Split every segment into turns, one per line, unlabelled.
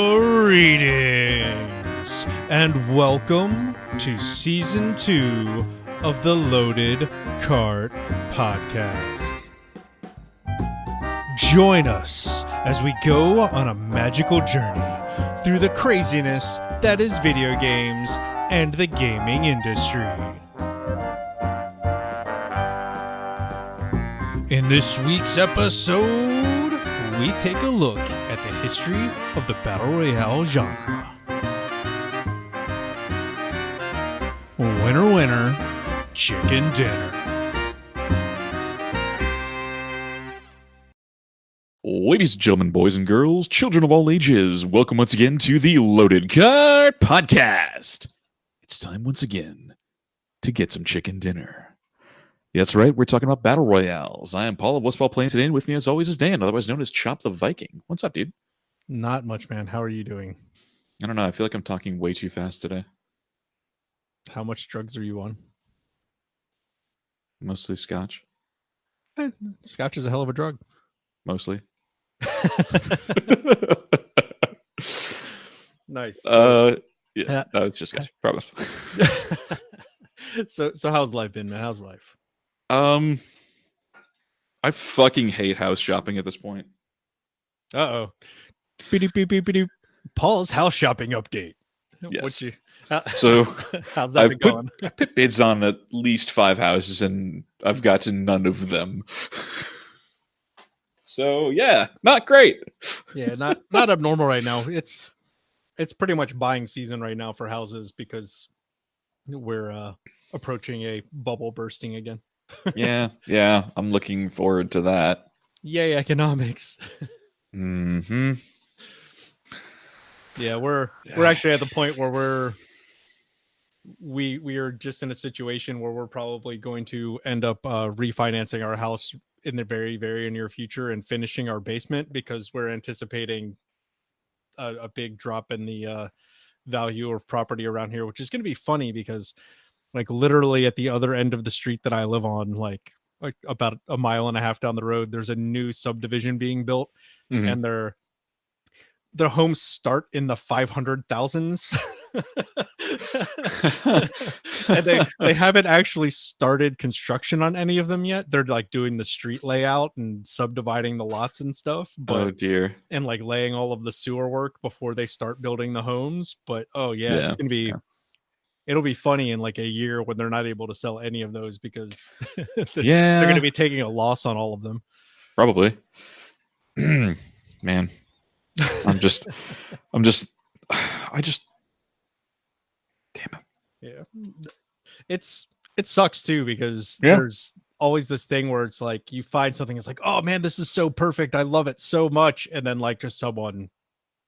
Greetings and welcome to Season 2 of the Loaded Cart Podcast. Join us as we go on a magical journey through the craziness that is video games and the gaming industry. In this week's episode, we take a look at the history of the Battle Royale genre. Winner, winner, chicken dinner.
Ladies and gentlemen, boys and girls, children of all ages, welcome once again to the Loaded Cart Podcast. It's time once again to get some chicken dinner. That's right, we're talking about Battle Royales. I am Paul of Westball Playing today, and with me as always is Dan, otherwise known as Chop the Viking. What's up, dude?
Not much, man. How are you doing?
I don't know, I feel like I'm talking way too fast today.
How much drugs are you on?
Mostly scotch.
Scotch is a hell of a drug.
Mostly.
Nice.
Yeah, no, it's just scotch. Promise.
So how's life been, man? How's life?
I fucking hate house shopping at this point.
Uh-oh. Paul's house shopping update.
Yes. So
how's that been going?
I put bids on at least 5 houses and I've gotten none of them. So yeah, not great.
Yeah, not abnormal right now. It's pretty much buying season right now for houses because we're approaching a bubble bursting again.
yeah, I'm looking forward to that.
Yay, economics.
Mm-hmm.
Yeah, we're actually at the point where we are just in a situation where we're probably going to end up refinancing our house in the very, very near future and finishing our basement because we're anticipating a big drop in the value of property around here, which is going to be funny because like literally at the other end of the street that I live on, like about a mile and a half down the road, there's a new subdivision being built, and their homes start in the 500,000s. And they haven't actually started construction on any of them yet. They're like doing the street layout and subdividing the lots and stuff. But,
oh dear.
And like laying all of the sewer work before they start building the homes. But it's gonna be it'll be funny in like a year when they're not able to sell any of those because they're gonna be taking a loss on all of them.
Probably. Man. I just damn it.
Yeah. It sucks too because there's always this thing where it's like you find something, it's like, oh man, this is so perfect, I love it so much, and then like just someone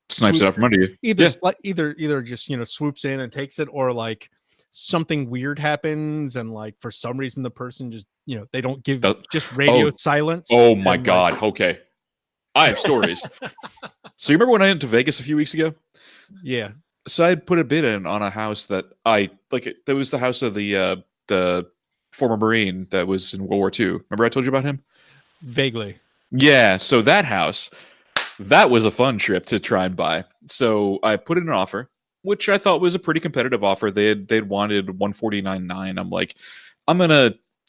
snipes it out from under you.
Either just swoops in and takes it, or like something weird happens and like for some reason the person just they don't give just radio silence.
Oh my god. Like, okay, I have stories. So you remember when I went to Vegas a few weeks ago?
Yeah.
So I had put a bid in on a house that I like. That was the house of the former Marine that was in World War II. Remember I told you about him?
Vaguely.
Yeah. So that house, that was a fun trip to try and buy. So I put in an offer, which I thought was a pretty competitive offer. They'd wanted $149,900. I'm like,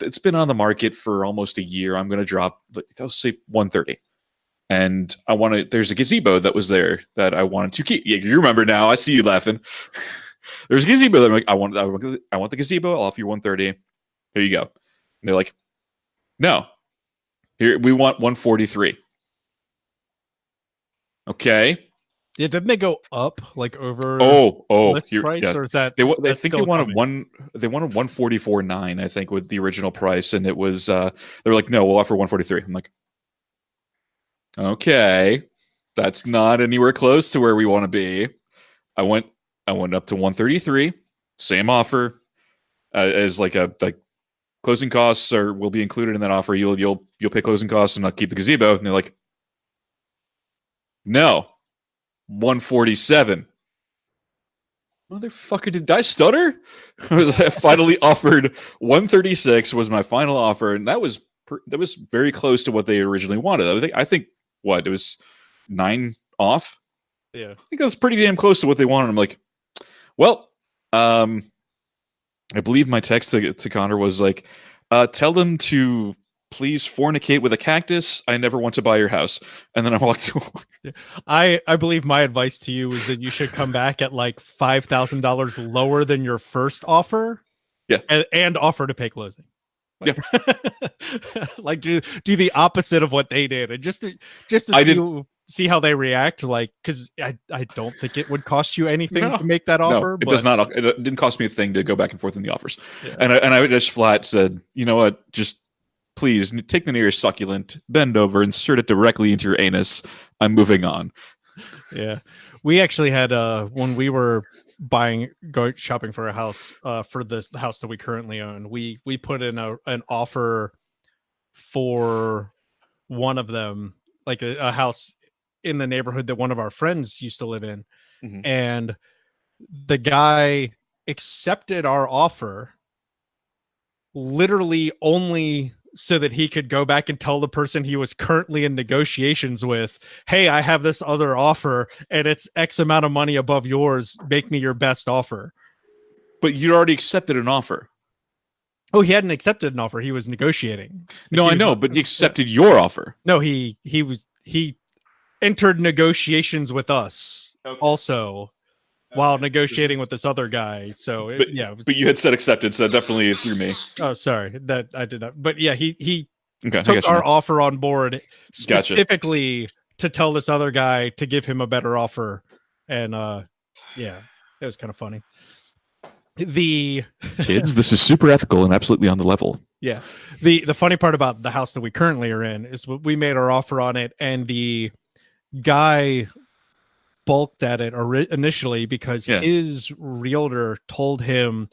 it's been on the market for almost a year. I'm gonna drop, I'll say $130. And there's a gazebo that was there that I wanted to keep. Yeah, you remember now. I see you laughing. There's a gazebo that I'm like, I want the gazebo. I'll offer you $130. Here you go. And they're like, no. Here, we want $143. Okay.
Yeah, didn't they go up like over
list
price, or is that
I think they wanted $144,900, I think, with the original price, and it was they were like, no, we'll offer $143. I'm like, okay, that's not anywhere close to where we want to be. I went up to $133, same offer, as like closing costs will be included in that offer. You'll pay closing costs and I'll keep the gazebo. And they're like, no, $147. Motherfucker, did I stutter? I finally offered $136 was my final offer, and that was very close to what they originally wanted. I think what it was 9 off.
Yeah.
I think that's pretty damn close to what they wanted. I'm like, well, I believe my text to Connor was like, tell them to please fornicate with a cactus. I never want to buy your house. And then I walked away.
I believe my advice to you is that you should come back at like $5,000 lower than your first offer.
Yeah.
And offer to pay closing. Like,
yeah.
like do the opposite of what they did, and just to see how they react. Like, because I don't think it would cost you anything to make that offer.
No, it does not. It didn't cost me a thing to go back and forth in the offers.
Yeah.
And I just flat said, you know what, just please take the nearest succulent, bend over, insert it directly into your anus. I'm moving on.
Yeah, we actually had when we were going shopping for a house for the house that we currently own, we put in an offer for one of them, like a house in the neighborhood that one of our friends used to live in. Mm-hmm. And the guy accepted our offer literally only so that he could go back and tell the person he was currently in negotiations with, hey, I have this other offer and it's X amount of money above yours. Make me your best offer.
But you'd already accepted an offer.
Oh, he hadn't accepted an offer. He was negotiating.
No, I know, but he accepted your offer.
No, he entered negotiations with us also while negotiating with this other guy. So
but you had said accepted, so that definitely threw me.
Oh, sorry, that I did not. But yeah, he
took
our offer on board specifically to tell this other guy to give him a better offer, and yeah, it was kind of funny. The
kids, this is super ethical and absolutely on the level.
Yeah, the funny part about the house that we currently are in is we made our offer on it, and the guy balked at it initially because his realtor told him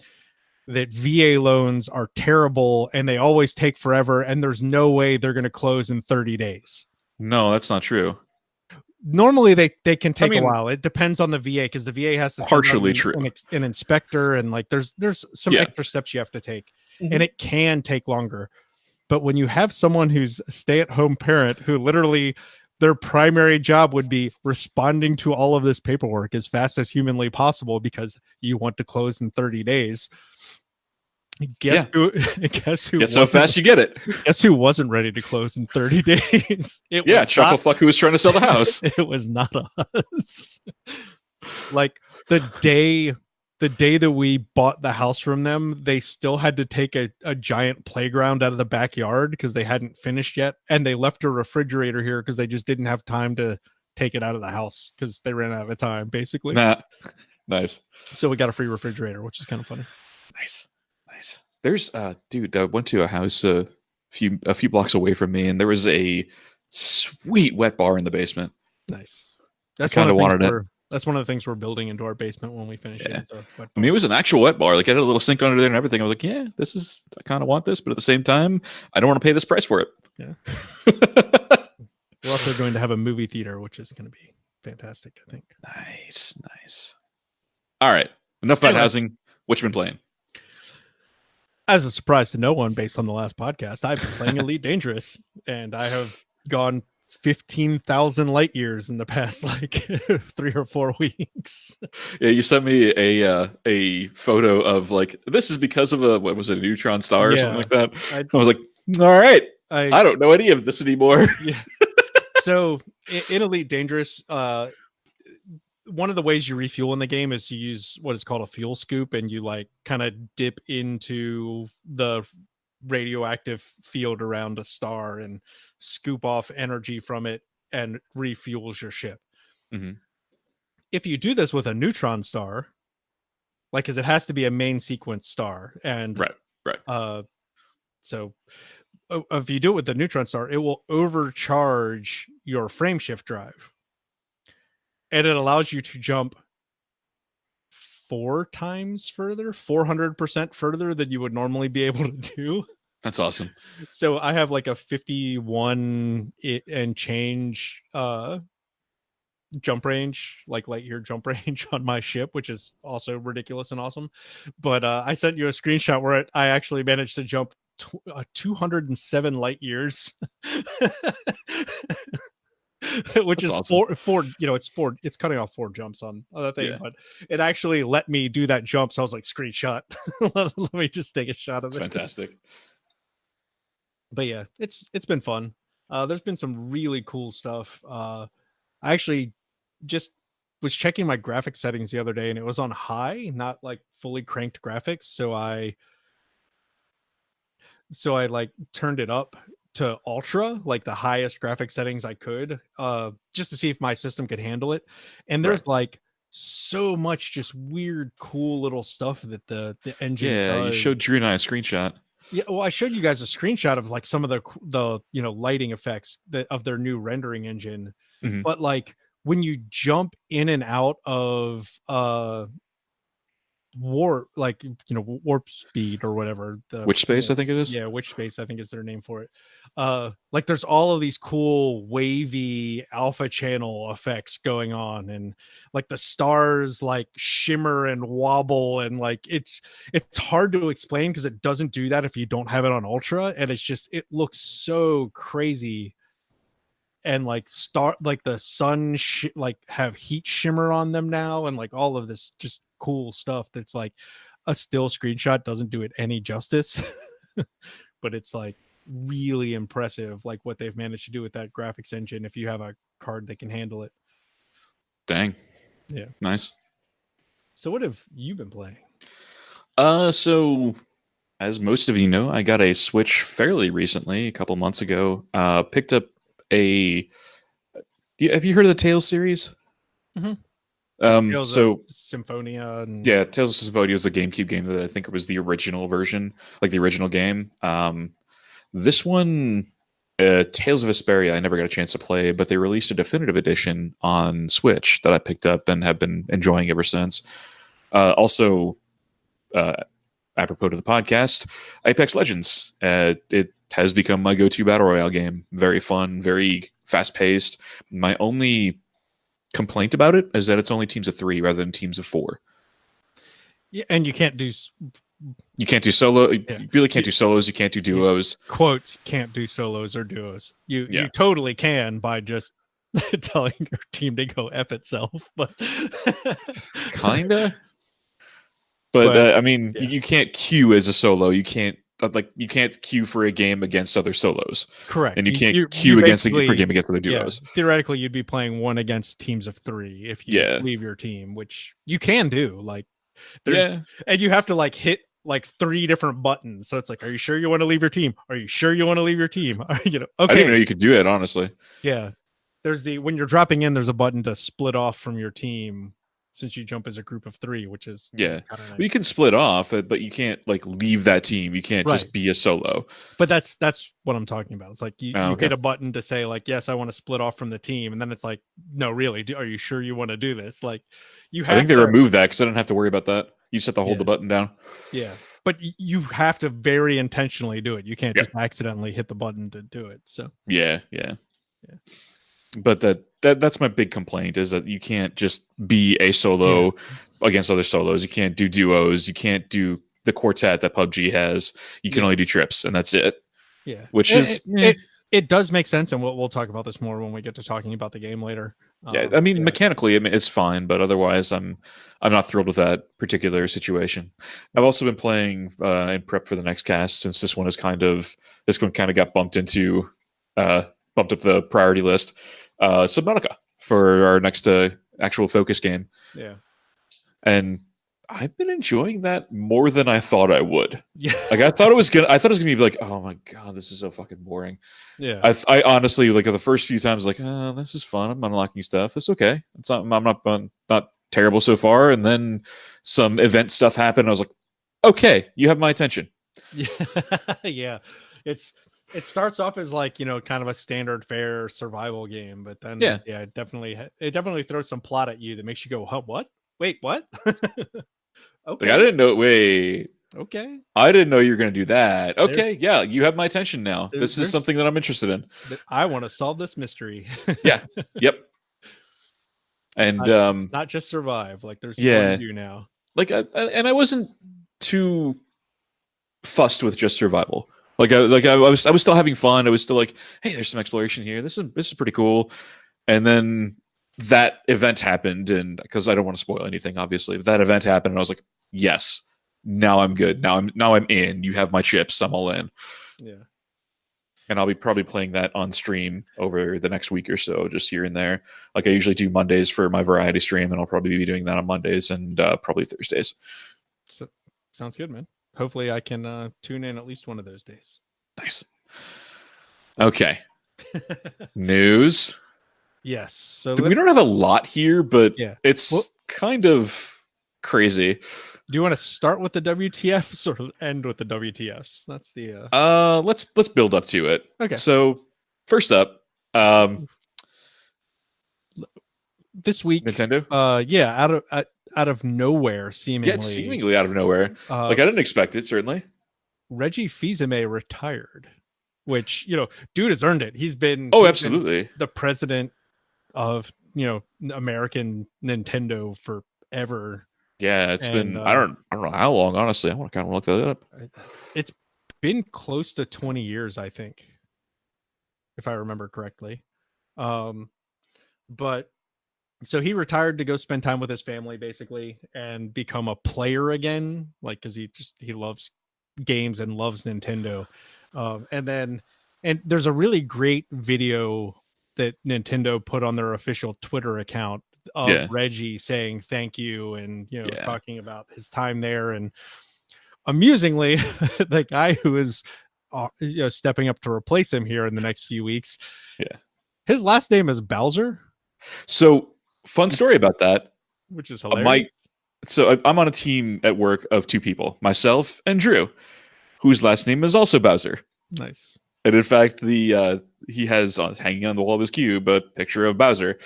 that VA loans are terrible and they always take forever and there's no way they're going to close in 30 days.
No, that's not true.
Normally they can take a while. It depends on the VA because the VA has to
partially true
an inspector, and like there's some extra steps you have to take, and it can take longer. But when you have someone who's a stay-at-home parent who literally their primary job would be responding to all of this paperwork as fast as humanly possible because you want to close in 30 days. Guess who
Guess how fast you get it.
Guess who wasn't ready to close in 30 days?
Chucklefuck who was trying to sell the house.
It was not us. Like the day that we bought the house from them, they still had to take a giant playground out of the backyard because they hadn't finished yet. And they left a refrigerator here because they just didn't have time to take it out of the house because they ran out of time, basically.
Nice.
So we got a free refrigerator, which is kind of funny.
Nice. There's dude, I went to a house a few blocks away from me, and there was a sweet wet bar in the basement.
Nice. That's kind of wanted it. That's one of the things we're building into our basement when we finish it.
I mean, it was an actual wet bar. Like, I had a little sink under there and everything. I was like, I kind of want this, but at the same time, I don't want to pay this price for it.
Yeah. We're also going to have a movie theater, which is going to be fantastic, I think.
Nice. All right. Enough about housing. What you been playing?
As a surprise to no one, based on the last podcast, I've been playing Elite Dangerous, and I have gone 15,000 light years in the past 3 or 4 weeks.
Yeah, you sent me a photo of this is because of a neutron star or something like that. I was like, all right, I don't know any of this anymore.
Yeah. So in Elite Dangerous, one of the ways you refuel in the game is you use what is called a fuel scoop, and you kind of dip into the radioactive field around a star and scoop off energy from it and refuels your ship. Mm-hmm. If you do this with a neutron star, because it has to be a main sequence star, and
right.
So if you do it with the neutron star, it will overcharge your frameshift drive. And it allows you to jump 400% further than you would normally be able to do.
That's awesome.
So I have a 51 and change jump range, light year jump range on my ship, which is also ridiculous and awesome. But I sent you a screenshot where I actually managed to jump 207 light years. which
That's
is
awesome.
it's cutting off 4 jumps on that thing,
Yeah,
but it actually let me do that jump. So I was like, screenshot. Let me just take a shot of
it's
this.
fantastic.
But yeah, it's been fun. There's been some really cool stuff. I actually just was checking my graphic settings the other day and it was on high, not like fully cranked graphics. So I like turned it up to ultra, like the highest graphic settings I could, just to see if my system could handle it. And
Right.
there's like so much just weird, cool little stuff that the engine
Yeah, you showed
does.
Drew and I a screenshot.
Yeah, well, I showed you guys a screenshot of like some of the lighting effects of their new rendering engine,
Hmm.
but like when you jump in and out of warp speed or whatever
Which space I think it is.
yeah, which space I think is their name for it. Like there's all of these cool wavy alpha channel effects going on, and like the stars like shimmer and wobble, and like it's hard to explain because it doesn't do that if you don't have it on ultra, and it looks so crazy. And like the sun like have heat shimmer on them now, and like all of this just cool stuff that's like a still screenshot doesn't do it any justice. But it's like really impressive, like what they've managed to do with that graphics engine if you have a card that can handle it.
Dang,
Yeah.
nice.
So what have you been playing?
So as most of you know, I got a Switch fairly recently, a couple months ago. Picked up a. Have you heard of the Tales series?
Mm-hmm. Yeah, Tales of
So
Symphonia and
yeah, Tales of Symphonia was the GameCube game that I think it was the original version, like the original game. This one, Tales of Vesperia, I never got a chance to play, but they released a definitive edition on Switch that I picked up and have been enjoying ever since. Also, uh, apropos to the podcast, Apex Legends. It has become my go-to battle royale game. Very fun, very fast-paced. My only complaint about it is that it's only teams of 3 rather than teams of 4.
yeah, and you can't do
You can't do solo. You
yeah.
really can't do solos. You can't do
Yeah,
duos.
quote, can't do solos or duos. You
Yeah,
totally can by just telling your team to go F itself, but
kinda. But
but
I mean,
yeah,
you can't queue as a solo. You can't you can't queue for a game against other solos,
correct.
and you can't
You
queue against for a
basically,
game against other
yeah,
duos.
theoretically you'd be playing one against teams of 3 if you
Yeah,
leave your team, which you can do. Like there's
yeah.
and you have to like hit like 3 different buttons. So it's like, are you sure you want to leave your team? Are you sure you want to leave your team?
I didn't even
Okay.
know you could do it. Honestly,
Yeah. There's when you're dropping in, there's a button to split off from your team since you jump as a group of 3, which is
yeah.
kind of
Well, you
nice.
can split off, but you can't like leave that team. You can't
Right.
just be a solo.
But that's what I'm talking about. It's like
Oh,
you
okay.
hit a button to say like, yes, I want to split off from the team, and then it's like, no, really, are you sure you want to do this? Like, you
I think
have
they
to,
removed that because I didn't have to worry about that. You just have to hold
yeah,
the button down.
yeah. But you have to very intentionally do it. You can't
Yeah,
just accidentally hit the button to do it. So
yeah, yeah.
yeah,
But that's my big complaint is that you can't just be a
yeah,
solo against other solos. You can't do duos. You can't do the quartet that PUBG has. You can
yeah,
only do trips, and that's it.
yeah.
Which is
It does make sense, and we'll talk about this more when we get to talking about the game later.
yeah. I mean,
Yeah,
mechanically, I mean, it's fine, but otherwise, I'm not thrilled with that particular situation. I've
yeah,
also been playing in prep for the next cast since this one kind of got uh, bumped up the priority list. Subnautica for our next actual focus game.
yeah,
And I've been enjoying that more than I thought I would.
yeah,
Like I thought it was gonna be like, oh my god, this is so fucking boring.
yeah,
I honestly like the first few times like, oh, this is fun. I'm unlocking stuff. It's okay. I'm not terrible so far. And then some event stuff happened. I was like, okay, you have my attention.
yeah, yeah. It's it starts off as like kind of a standard fare survival game, but then
Yeah,
yeah, it definitely throws some plot at you that makes you go, huh, what? Wait, what?
like I
Okay,
didn't know. Wait,
okay.
I didn't know you were gonna do that.
There's
Okay, yeah, you have my attention now. This is something that I'm interested in.
I want to solve this mystery.
Yeah, yep. And
not, not just survive. Like there's more to
yeah,
do now.
like and I wasn't too fussed with just survival. I was still having fun. I was still like, hey, there's some exploration here. This is pretty cool. And then that event happened, and because I don't want to spoil anything, obviously, but that event happened, and I was like, yes, now I'm good. Now I'm in. You have my chips. I'm all in.
Yeah.
And I'll be probably playing that on stream over the next week or so, just here and there. Like I usually do Mondays for my variety stream, and I'll probably be doing that on Mondays and probably Thursdays.
So sounds good, man. Hopefully I can tune in at least one of those days.
Nice. Okay. News.
Yes. So
We don't have a lot here, but
yeah.
it's kind of crazy.
Do you want to start with the WTFs or end with the WTFs? That's the
let's build up to it.
Okay.
So first up,
this week,
Nintendo.
Yeah, out of nowhere, seemingly.
Yeah, seemingly out of nowhere. Like I didn't expect it. Certainly,
Reggie Fils-Aimé retired, which dude has earned it. He's been
absolutely
the president of American Nintendo forever.
Yeah, it's been I don't know how long. Honestly, I want to kind of look that up.
It's been close to 20 years, I think, if I remember correctly. But so he retired to go spend time with his family, basically, and become a player again, like because he loves games and loves Nintendo. And there's a really great video that Nintendo put on their official Twitter account of Reggie saying thank you and talking about his time there. And amusingly, the guy who is stepping up to replace him here in the next few weeks, his last name is Bowser.
So fun story about that,
which is hilarious.
So I'm on a team at work of two people, myself and Drew, whose last name is also Bowser.
Nice.
And in fact, he has hanging on the wall of his cube a picture of Bowser.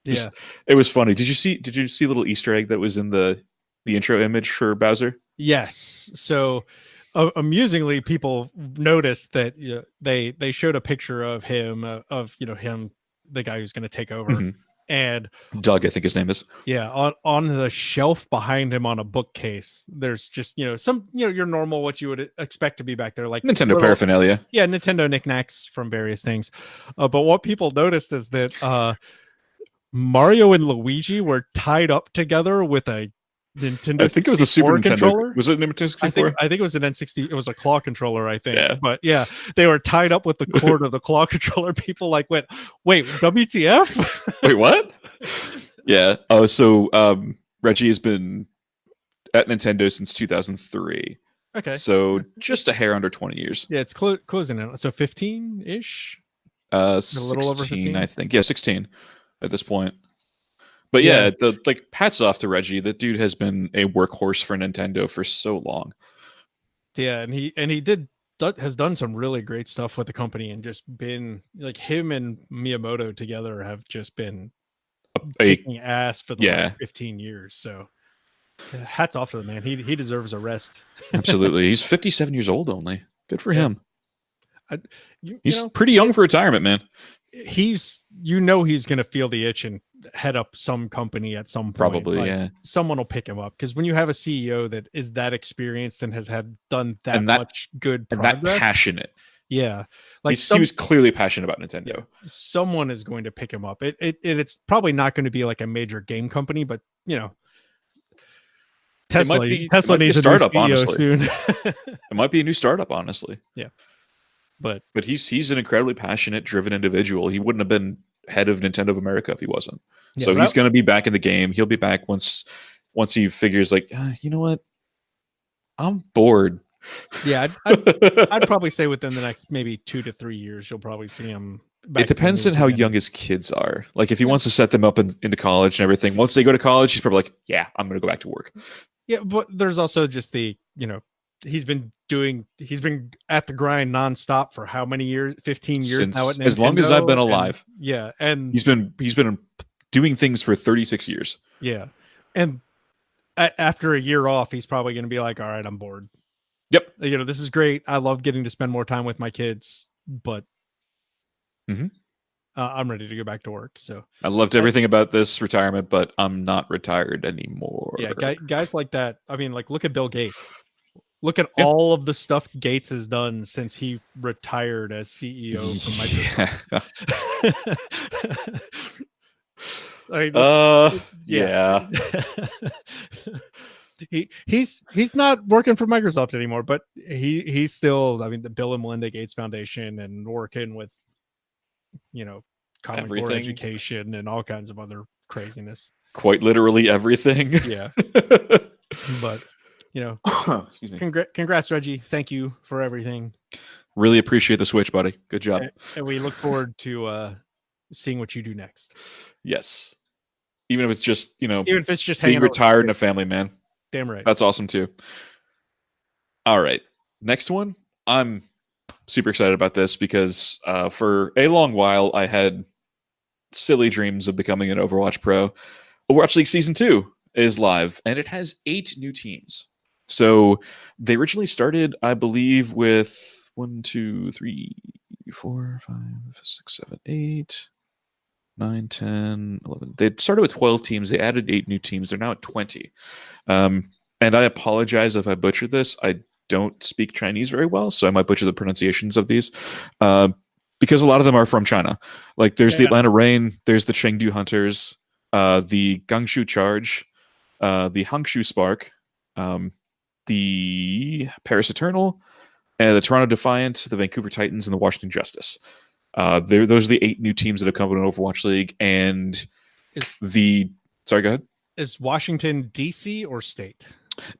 It was funny. Did you see the little Easter egg that was in the intro image for Bowser?
Yes. So amusingly, people noticed that they showed a picture of him him, the guy who's going to take over, and
Doug, I think his name is.
Yeah, on the shelf behind him on a bookcase, there's just some your normal what you would expect to be back there, like
Nintendo paraphernalia.
Yeah, Nintendo knickknacks from various things. But what people noticed is that Mario and Luigi were tied up together with a Nintendo.
I think it was a Super Nintendo. Was it a Nintendo 64?
I think it was an N60. It was a claw controller, I think. Yeah. But yeah, they were tied up with the cord of the claw controller. People went, wait, WTF?
Wait, what? Yeah. Oh, so Reggie has been at Nintendo since 2003.
Okay.
So just a hair under 20 years.
Yeah, it's closing in. So 15-ish?
A little over 15, I think. Yeah, 16 at this point. But yeah, hats off to Reggie. That dude has been a workhorse for Nintendo for so long.
Yeah, and he has done some really great stuff with the company, and just been like him and Miyamoto together have just been kicking ass for the last 15 years. So hats off to the man. He deserves a rest.
Absolutely. He's 57 years old only. Good for him. He's pretty young for retirement, man.
He's going to feel the itch and head up some company at some point.
Probably, yeah.
Someone will pick him up, because when you have a CEO that is that experienced and has done that much good progress,
and that passionate.
Yeah.
Like he was clearly passionate about Nintendo.
Yeah, someone is going to pick him up. It's probably not going to be like a major game company, but Tesla needs a startup, honestly. Soon.
It might be a new startup, honestly.
Yeah. But
he's an incredibly passionate, driven individual. He wouldn't have been head of Nintendo of America if he wasn't. Yeah, so he's going to be back in the game. He'll be back once he figures like, you know what, I'm bored.
Yeah, I'd probably say within the next maybe 2 to 3 years, you'll probably see him.
It depends on how young his kids are. Like if he wants to set them up into college and everything, once they go to college, he's probably like, yeah, I'm going to go back to work.
Yeah, but there's also just the he's been at the grind nonstop for how many years? 15 years now at Nintendo,
as long as I've been alive.
And
he's been doing things for 36 years.
Yeah. And after a year off, he's probably going to be like, all right, I'm bored.
Yep.
This is great. I love getting to spend more time with my kids, but I'm ready to go back to work. So
I loved everything about this retirement, but I'm not retired anymore.
Yeah. Guys like that. I mean, like look at Bill Gates. Look at
Yeah.
all of the stuff Gates has done since he retired as CEO from Microsoft. I mean,
yeah.
he's not working for Microsoft anymore, but he's still, I mean, the Bill and Melinda Gates Foundation and working with, Common Core
Everything.
education and all kinds of other craziness.
Quite literally everything.
Yeah. But,
excuse me.
Congrats, Reggie. Thank you for everything.
Really appreciate the Switch, buddy. Good job.
And we look forward to seeing what you do next.
Yes. Even if it's just,
even if it's just
being retired and a family man.
Damn right.
That's awesome too. All right. Next one. I'm super excited about this because for a long while I had silly dreams of becoming an Overwatch pro. Overwatch League Season 2 is live, and it has 8 new teams. So they originally started, I believe, with 1, 2, 3, 4, 5, 6, 7, 8, 9, 10, 11. They started with 12 teams. They added 8 new teams. They're now at 20. And I apologize if I butchered this. I don't speak Chinese very well, so I might butcher the pronunciations of these. Because a lot of them are from China. Like there's the Atlanta Rain, there's the Chengdu Hunters, the Gangshu Charge, the Hangshu Spark, the Paris Eternal, and the Toronto Defiant, the Vancouver Titans, and the Washington Justice. Those are the 8 new teams that have come to an Overwatch League. And sorry, go ahead.
Is Washington DC or state?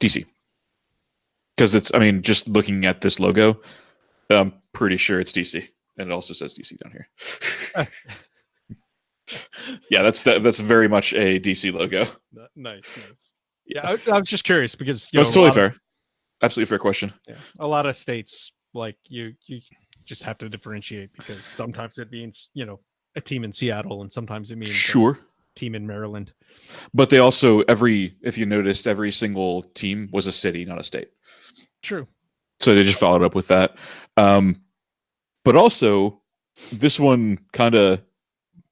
DC. Because just looking at this logo, I'm pretty sure it's DC. And it also says DC down here. Yeah, that's very much a DC logo.
Nice. Yeah, I was just curious because
it's totally fair. Absolutely fair question.
Yeah, a lot of states, like you just have to differentiate because sometimes it means a team in Seattle and sometimes it means
sure
a team in Maryland.
But they also if you noticed, every single team was a city, not a state.
True.
So they just followed up with that. But also, this one kind of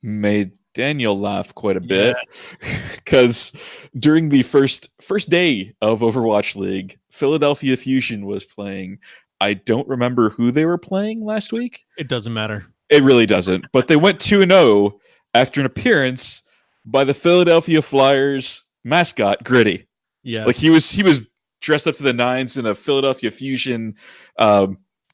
made Daniel laugh quite a bit because during the first day of Overwatch League, Philadelphia Fusion was playing. I don't remember who they were playing last week.
It doesn't matter.
It really doesn't. But they went 2-0 after an appearance by the Philadelphia Flyers mascot, Gritty.
Yeah,
like he was dressed up to the nines in a Philadelphia Fusion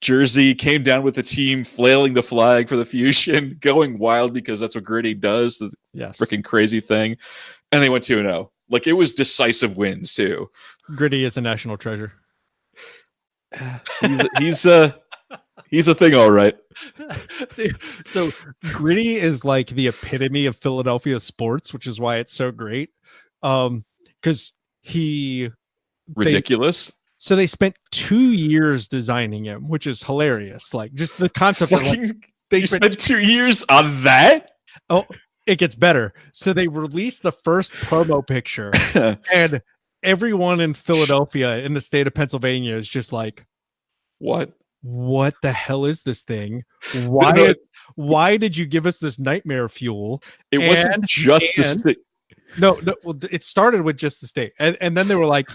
jersey, came down with the team, flailing the flag for the Fusion, going wild because that's what Gritty does, the freaking crazy thing. And they went 2-0. Like, it was decisive wins, too.
Gritty is a national treasure.
He's a thing, all right.
So Gritty is like the epitome of Philadelphia sports, which is why it's so great. Because
ridiculous.
So they spent 2 years designing him, which is hilarious. Like, just the concept of
they spent 2 years on that.
Oh, it gets better. So they released the first promo picture, and everyone in Philadelphia, in the state of Pennsylvania, is just like, "What the hell is this thing? Why did you give us this nightmare fuel?"
It wasn't just the state.
No. Well, it started with just the state, and then they were like,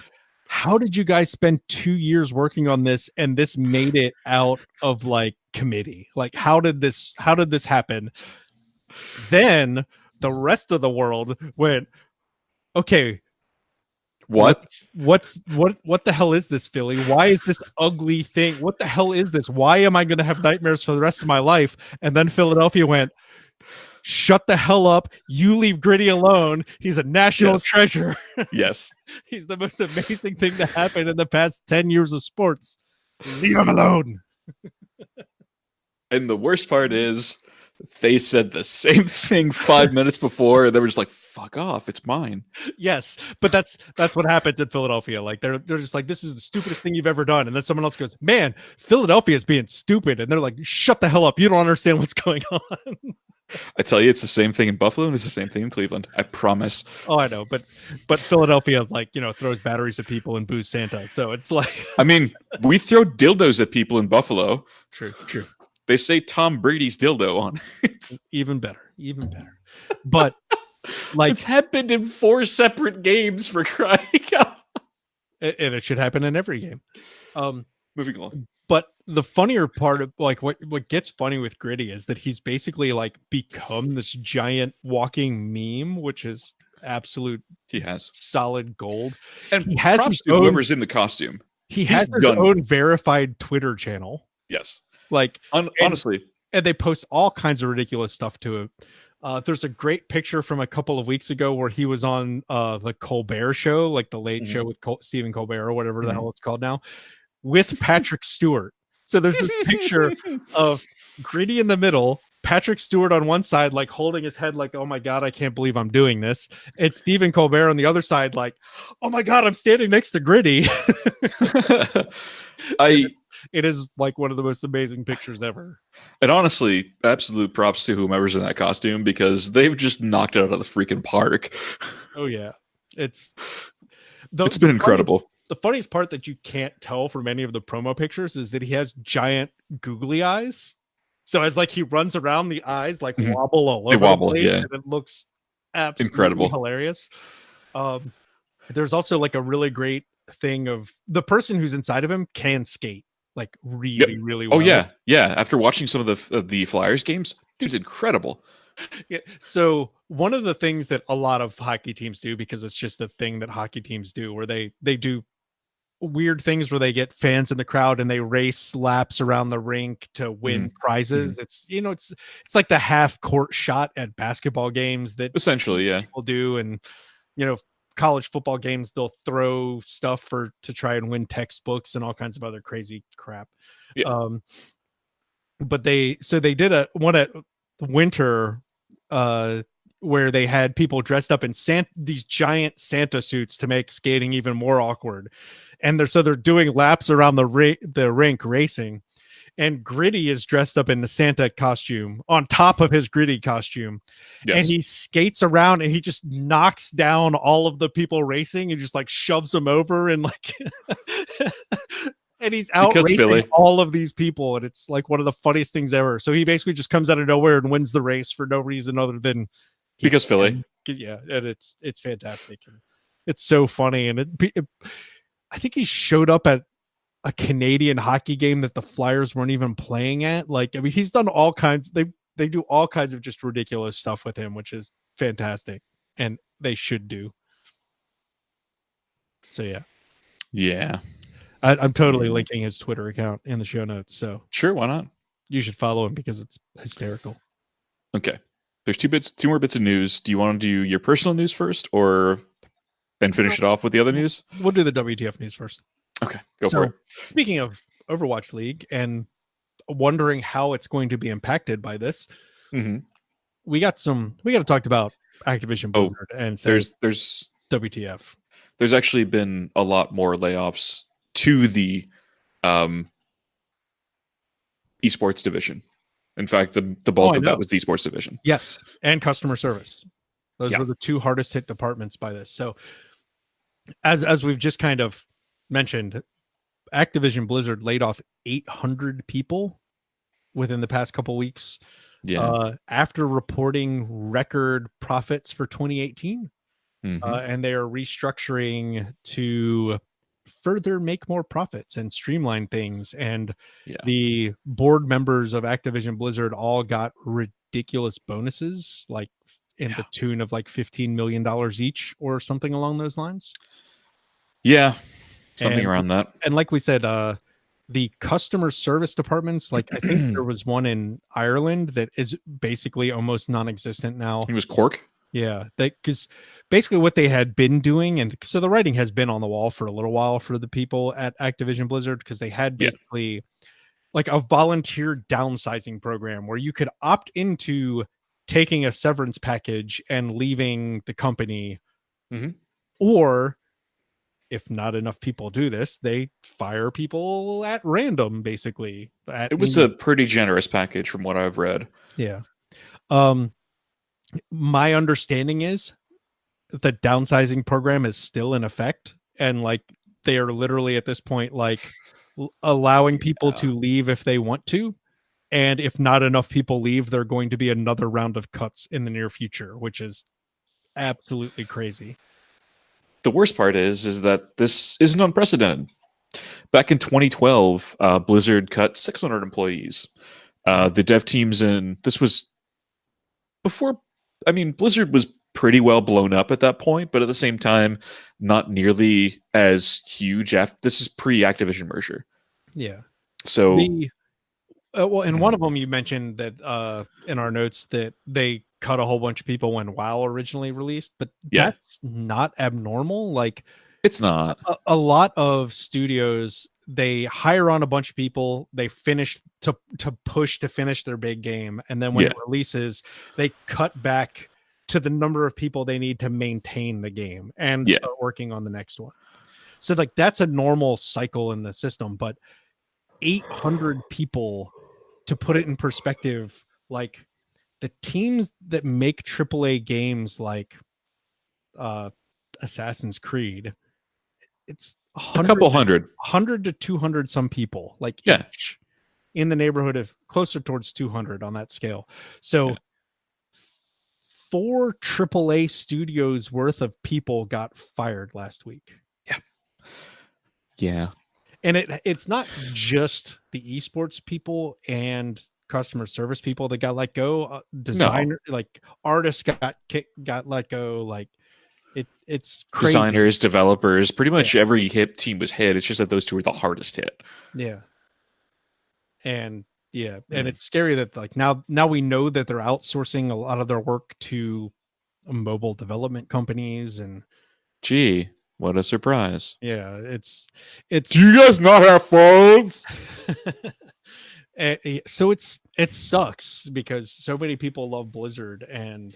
how did you guys spend 2 years working on this and this made it out of like committee? Like, how did this happen? Then the rest of the world went, okay, what the hell is this, Philly? Why is this ugly thing? What the hell is this? Why am I going to have nightmares for the rest of my life? And then Philadelphia went, shut the hell up. You leave Gritty alone. He's a national treasure.
Yes.
He's the most amazing thing to happen in the past 10 years of sports. Leave him alone.
And the worst part is they said the same thing 5 minutes before. They were just like, fuck off. It's mine.
Yes. But that's what happens in Philadelphia. Like they're just like, this is the stupidest thing you've ever done. And then someone else goes, man, Philadelphia is being stupid. And they're like, shut the hell up. You don't understand what's going on.
I tell you, it's the same thing in Buffalo and it's the same thing in Cleveland. I promise.
Oh, I know, but Philadelphia, like, throws batteries at people and boos Santa. So it's like,
I mean, we throw dildos at people in Buffalo.
True.
They say Tom Brady's dildo on it.
Even better. But like,
it's happened in 4 separate games, for crying out.
and it should happen in every game.
Moving on.
But the funnier part of like what gets funny with Gritty is that he's basically like become this giant walking meme, which is absolute
He has.
solid gold.
And
He has
props
his
to
own,
whoever's in the costume.
he
He's
has his
done.
own verified Twitter channel.
Yes.
Like
honestly.
And they post all kinds of ridiculous stuff to it. There's a great picture from a couple of weeks ago where he was on the Colbert Show, like the Late Show with Stephen Colbert or whatever the hell it's called now, with Patrick Stewart. So there's this picture of Gritty in the middle, Patrick Stewart on one side, like holding his head like, oh my God, I can't believe I'm doing this. And Stephen Colbert on the other side, like, oh my God, I'm standing next to Gritty. It is like one of the most amazing pictures ever.
And honestly, absolute props to whomever's in that costume because they've just knocked it out of the freaking park.
Oh yeah. It's
been incredible.
The funniest part that you can't tell from any of the promo pictures is that he has giant googly eyes. So as like he runs around, the eyes like wobble all over the place, and it looks absolutely
incredible,
hilarious. There's also like a really great thing of the person who's inside of him can skate like really well.
Oh yeah. After watching some of the Flyers games, dude's incredible.
Yeah. So one of the things that a lot of hockey teams do, because it's just a thing that hockey teams do, where they do weird things where they get fans in the crowd and they race laps around the rink to win prizes. It's it's like the half court shot at basketball games that
essentially
people do, and college football games they'll throw stuff to try and win textbooks and all kinds of other crazy crap. But they did one at winter where they had people dressed up in these giant Santa suits to make skating even more awkward. And they're doing laps around the rink racing. And Gritty is dressed up in the Santa costume on top of his Gritty costume. Yes. And he skates around and he just knocks down all of the people racing and just like shoves them over and like and he's out racing Philly. All of these people. And it's like one of the funniest things ever. So he basically just comes out of nowhere and wins the race for no reason other than
because Philly.
Yeah, and it's fantastic. It's so funny. And I think he showed up at a Canadian hockey game that the Flyers weren't even playing at. Like, I mean, he's done all kinds. They do all kinds of just ridiculous stuff with him, which is fantastic, and they should do. So yeah. I'm totally linking his Twitter account in the show notes. So
sure, why not?
You should follow him because it's hysterical.
Okay, there's two more bits of news. Do you want to do your personal news first, and finish it off with the other news?
We'll do the WTF news first.
Okay, go for it.
Speaking of Overwatch League and wondering how it's going to be impacted by this, we got to talk about Activision Blizzard and
there's
WTF.
There's actually been a lot more layoffs to the esports division. In fact, the bulk of that was the esports division.
Yes, and customer service. Those were the two hardest hit departments by this. So as we've just kind of mentioned, Activision Blizzard laid off 800 people within the past couple weeks after reporting record profits for 2018. And they are restructuring to further make more profits and streamline things. And the board members of Activision Blizzard all got ridiculous bonuses, like in the tune of like $15 million each or something along those lines.
Yeah. Something around that.
And like we said, the customer service departments, like I think there was one in Ireland that is basically almost non-existent now.
It was Cork.
Yeah, because basically what they had been doing, and so the writing has been on the wall for a little while for the people at Activision Blizzard, because they had basically like a volunteer downsizing program where you could opt into taking a severance package and leaving the company, or if not enough people do this, they fire people at random, basically.
It was a pretty generous package from what I've read.
Yeah. My understanding is the downsizing program is still in effect, and like they are literally at this point like allowing people to leave if they want to, and if not enough people leave, there are going to be another round of cuts in the near future, which is absolutely crazy.
the worst part is that this isn't unprecedented. Back in 2012, Blizzard cut 600 employees. The dev teams in this was before. I mean, Blizzard was pretty well blown up at that point, but at the same time, not nearly as huge. After this is pre-Activision merger,
Yeah.
so
The well, and one of them you mentioned that in our notes that they cut a whole bunch of people when WoW originally released, but
yeah,
that's not abnormal. Like
it's not.
a lot of studios, they hire on a bunch of people, they finish to push to finish their big game, and then when
Yeah,
it releases, they cut back to the number of people they need to maintain the game and
yeah,
start working on the next one. So like that's a normal cycle in the system, but 800 people, to put it in perspective, like the teams that make AAA games like uh Assassin's Creed, it's
a couple hundred.
100 to 200 some people, like
Yeah,
each, in the neighborhood of closer towards 200 on that scale. So
yeah,
4 AAA studios worth of people got fired last week.
yeah, yeah.
And it's not just the esports people and customer service people that got let go.
No,
Designer, like artists got let go. Like it's crazy.
designers, developers, pretty
Yeah,
much every hit team was hit. It's just that those two were the hardest hit.
yeah, and yeah, and
Mm.
it's scary that like now we know that they're outsourcing a lot of their work to mobile development companies, and
Gee, what a surprise!
yeah, it's
Do you guys not have phones?
so it sucks because so many people love Blizzard, and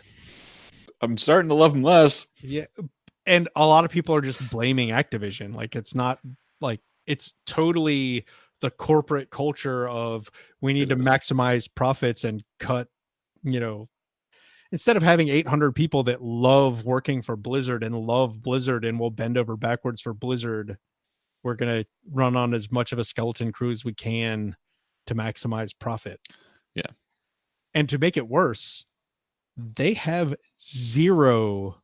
I'm starting to love them less.
yeah, and a lot of people are just blaming Activision. Like it's not, like it's totally the corporate culture of we need
It
to
is.
maximize profits and cut, you know, instead of having 800 people that love working for Blizzard and love Blizzard and will bend over backwards for Blizzard, we're going to run on as much of a skeleton crew as we can to maximize profit.
Yeah,
And to make it worse, they have 0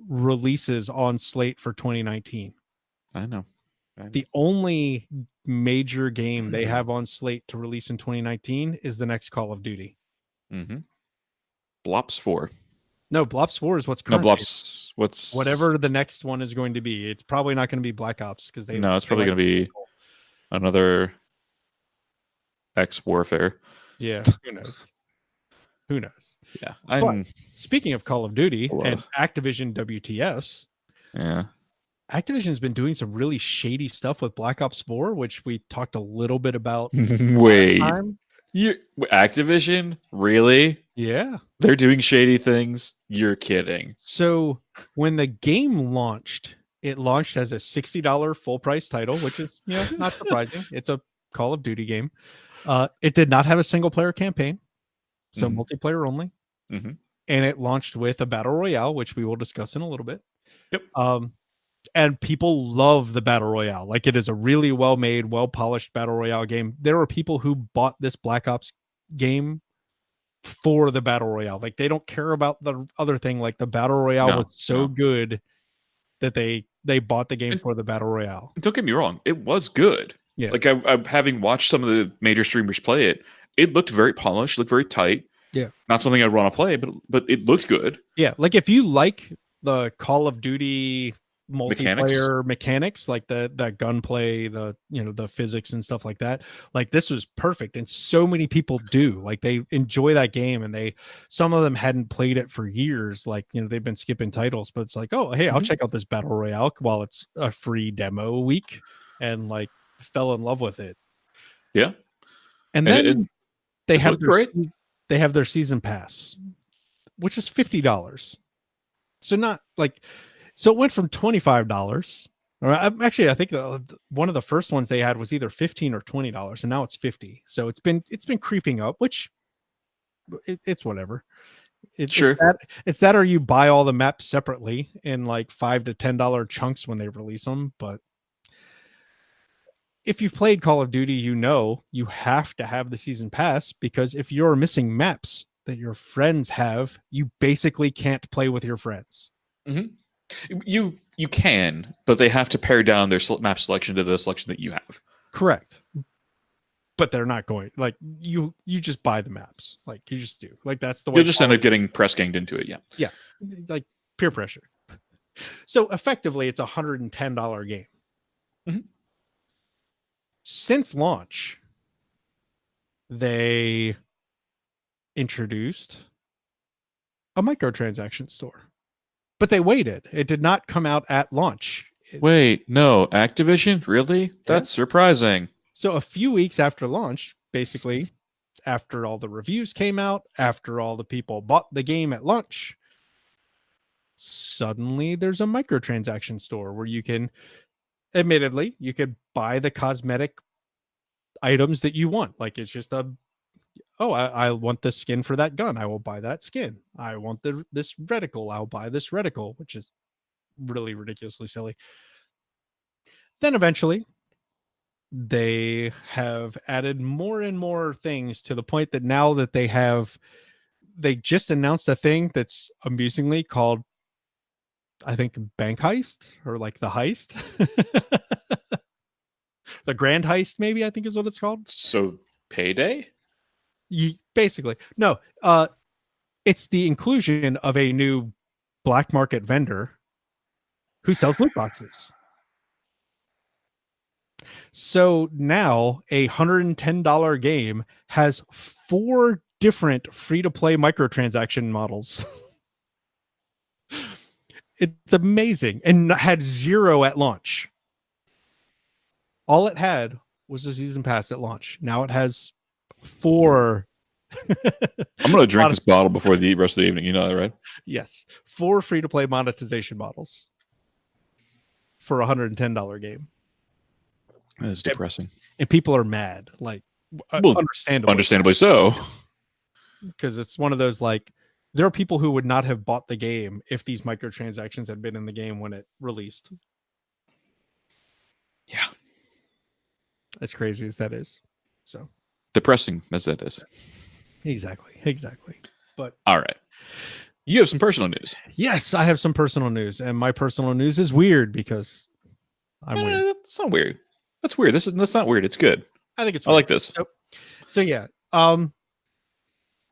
releases on slate for 2019.
I know. I know.
The only major game they have on slate to release in 2019 is the next Call of Duty.
Mm-hmm. Blops 4.
No, Blops 4 is what's
No,
currently,
Blops. What's.
whatever the next one is going to be. It's probably not going to be Black Ops because
No, it's
they
probably
like,
going to be another X Warfare.
yeah, who knows? Who knows?
Yeah.
But speaking of Call of Duty
Hello.
and Activision WTFs,
Yeah.
Activision's been doing some really shady stuff with Black Ops 4, which we talked a little bit about
Wait.
last time.
You Activision? Really?
Yeah.
They're doing shady things? You're kidding.
So when the game launched, it launched as a $60 full price title, which is, you know, not surprising. It's a Call of Duty game. It did not have a single player campaign, so
Mhm.
multiplayer only.
Mhm.
And it launched with a battle royale, which we will discuss in a little bit.
Yep.
And people love the battle royale. Like it is a really well made, well polished battle royale game. There are people who bought this Black Ops game for the battle royale. Like they don't care about the other thing. Like the battle royale was so good that they bought the game
And
for the battle royale.
don't get me wrong, it was good.
Yeah.
Like I having watched some of the major streamers play it, it looked very polished, looked very tight.
Yeah.
Not something I'd want to play, but it looked good.
Yeah. Like if you like the Call of Duty multiplayer mechanics, like the gunplay, the, you know, the physics and stuff like that, like this was perfect. And so many people do, like they enjoy that game, and some of them hadn't played it for years, like, you know, they've been skipping titles, but it's like, oh hey, I'll check out this battle royale while it's a free demo week, and like fell in love with it.
Yeah.
And then they have their season pass, which is $50. So not like, so it went from $25. Actually, I think one of the first ones they had was either $15 or $20, and now it's $50. So it's been creeping up, which it's whatever.
Sure.
It's that, or you buy all the maps separately in like $5 to $10 chunks when they release them. But if you've played Call of Duty, you know you have to have the season pass, because if you're missing maps that your friends have, you basically can't play with your friends.
Mm-hmm. You can, but they have to pare down their map selection to the selection that you have.
Correct. But they're not going like you just buy the maps. Like you just do. Like that's the way
You'll just end up getting press ganged into it. Yeah.
yeah. Like peer pressure. So effectively it's $110 game.
Mm-hmm.
Since launch, they introduced a microtransaction store. But they waited. It did not come out at launch.
Wait, no, Activision? Really? That's surprising.
So a few weeks after launch, basically, after all the reviews came out, after all the people bought the game at launch, suddenly there's a microtransaction store where you can, admittedly, you could buy the cosmetic items that you want. Like it's just I want this skin for that gun. I will buy that skin. I want this reticle. I'll buy this reticle, which is really ridiculously silly. Then eventually they have added more and more things to the point that now that they just announced a thing that's amusingly called, I think, Bank Heist or like the heist. The Grand Heist, maybe, I think is what it's called.
So Payday?
Basically. No, it's the inclusion of a new black market vendor who sells loot boxes. So now a $110 game has 4 different free-to-play microtransaction models. It's amazing, and had 0 at launch. All it had was a season pass at launch. Now it has 4.
I'm going to drink this bottle before the rest of the evening. You know that, right?
Yes. 4 free-to-play monetization models for a $110 game.
That is depressing.
And people are mad. Like,
well, understandably so.
Because it's one of those, like, there are people who would not have bought the game if these microtransactions had been in the game when it released.
Yeah.
As crazy as that is. So
depressing as that is.
Exactly. But
all right. You have some personal news.
Yes, I have some personal news. And my personal news is weird because I'm weird.
That's not weird. That's weird. That's not weird. It's good.
I think it's
weird. I like this.
So yeah.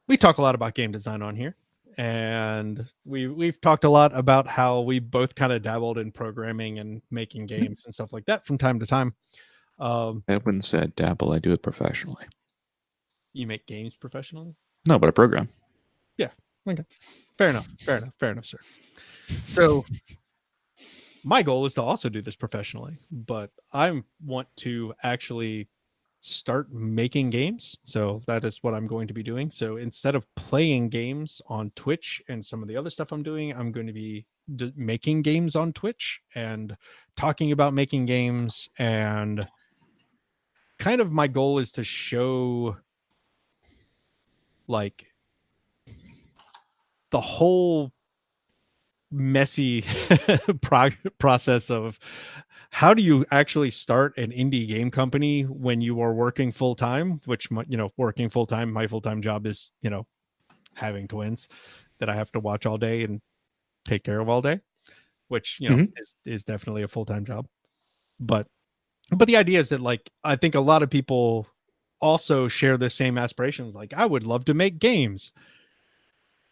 We talk a lot about game design on here. And we've talked a lot about how we both kind of dabbled in programming and making games and stuff like that from time to time.
Edwin said dabble. I do it professionally.
You make games professionally?
No, but I program.
Yeah. Okay. Fair enough, sir. So my goal is to also do this professionally, but I want to actually start making games. So that is what I'm going to be doing. So instead of playing games on Twitch and some of the other stuff I'm doing, I'm going to be making games on Twitch and talking about making games. And kind of my goal is to show like the whole messy process of how do you actually start an indie game company when you are working full-time, which, working full-time, my full-time job is, having twins that I have to watch all day and take care of all day, which, is definitely a full-time job. But the idea is that, like, I think a lot of people also share the same aspirations. Like, I would love to make games,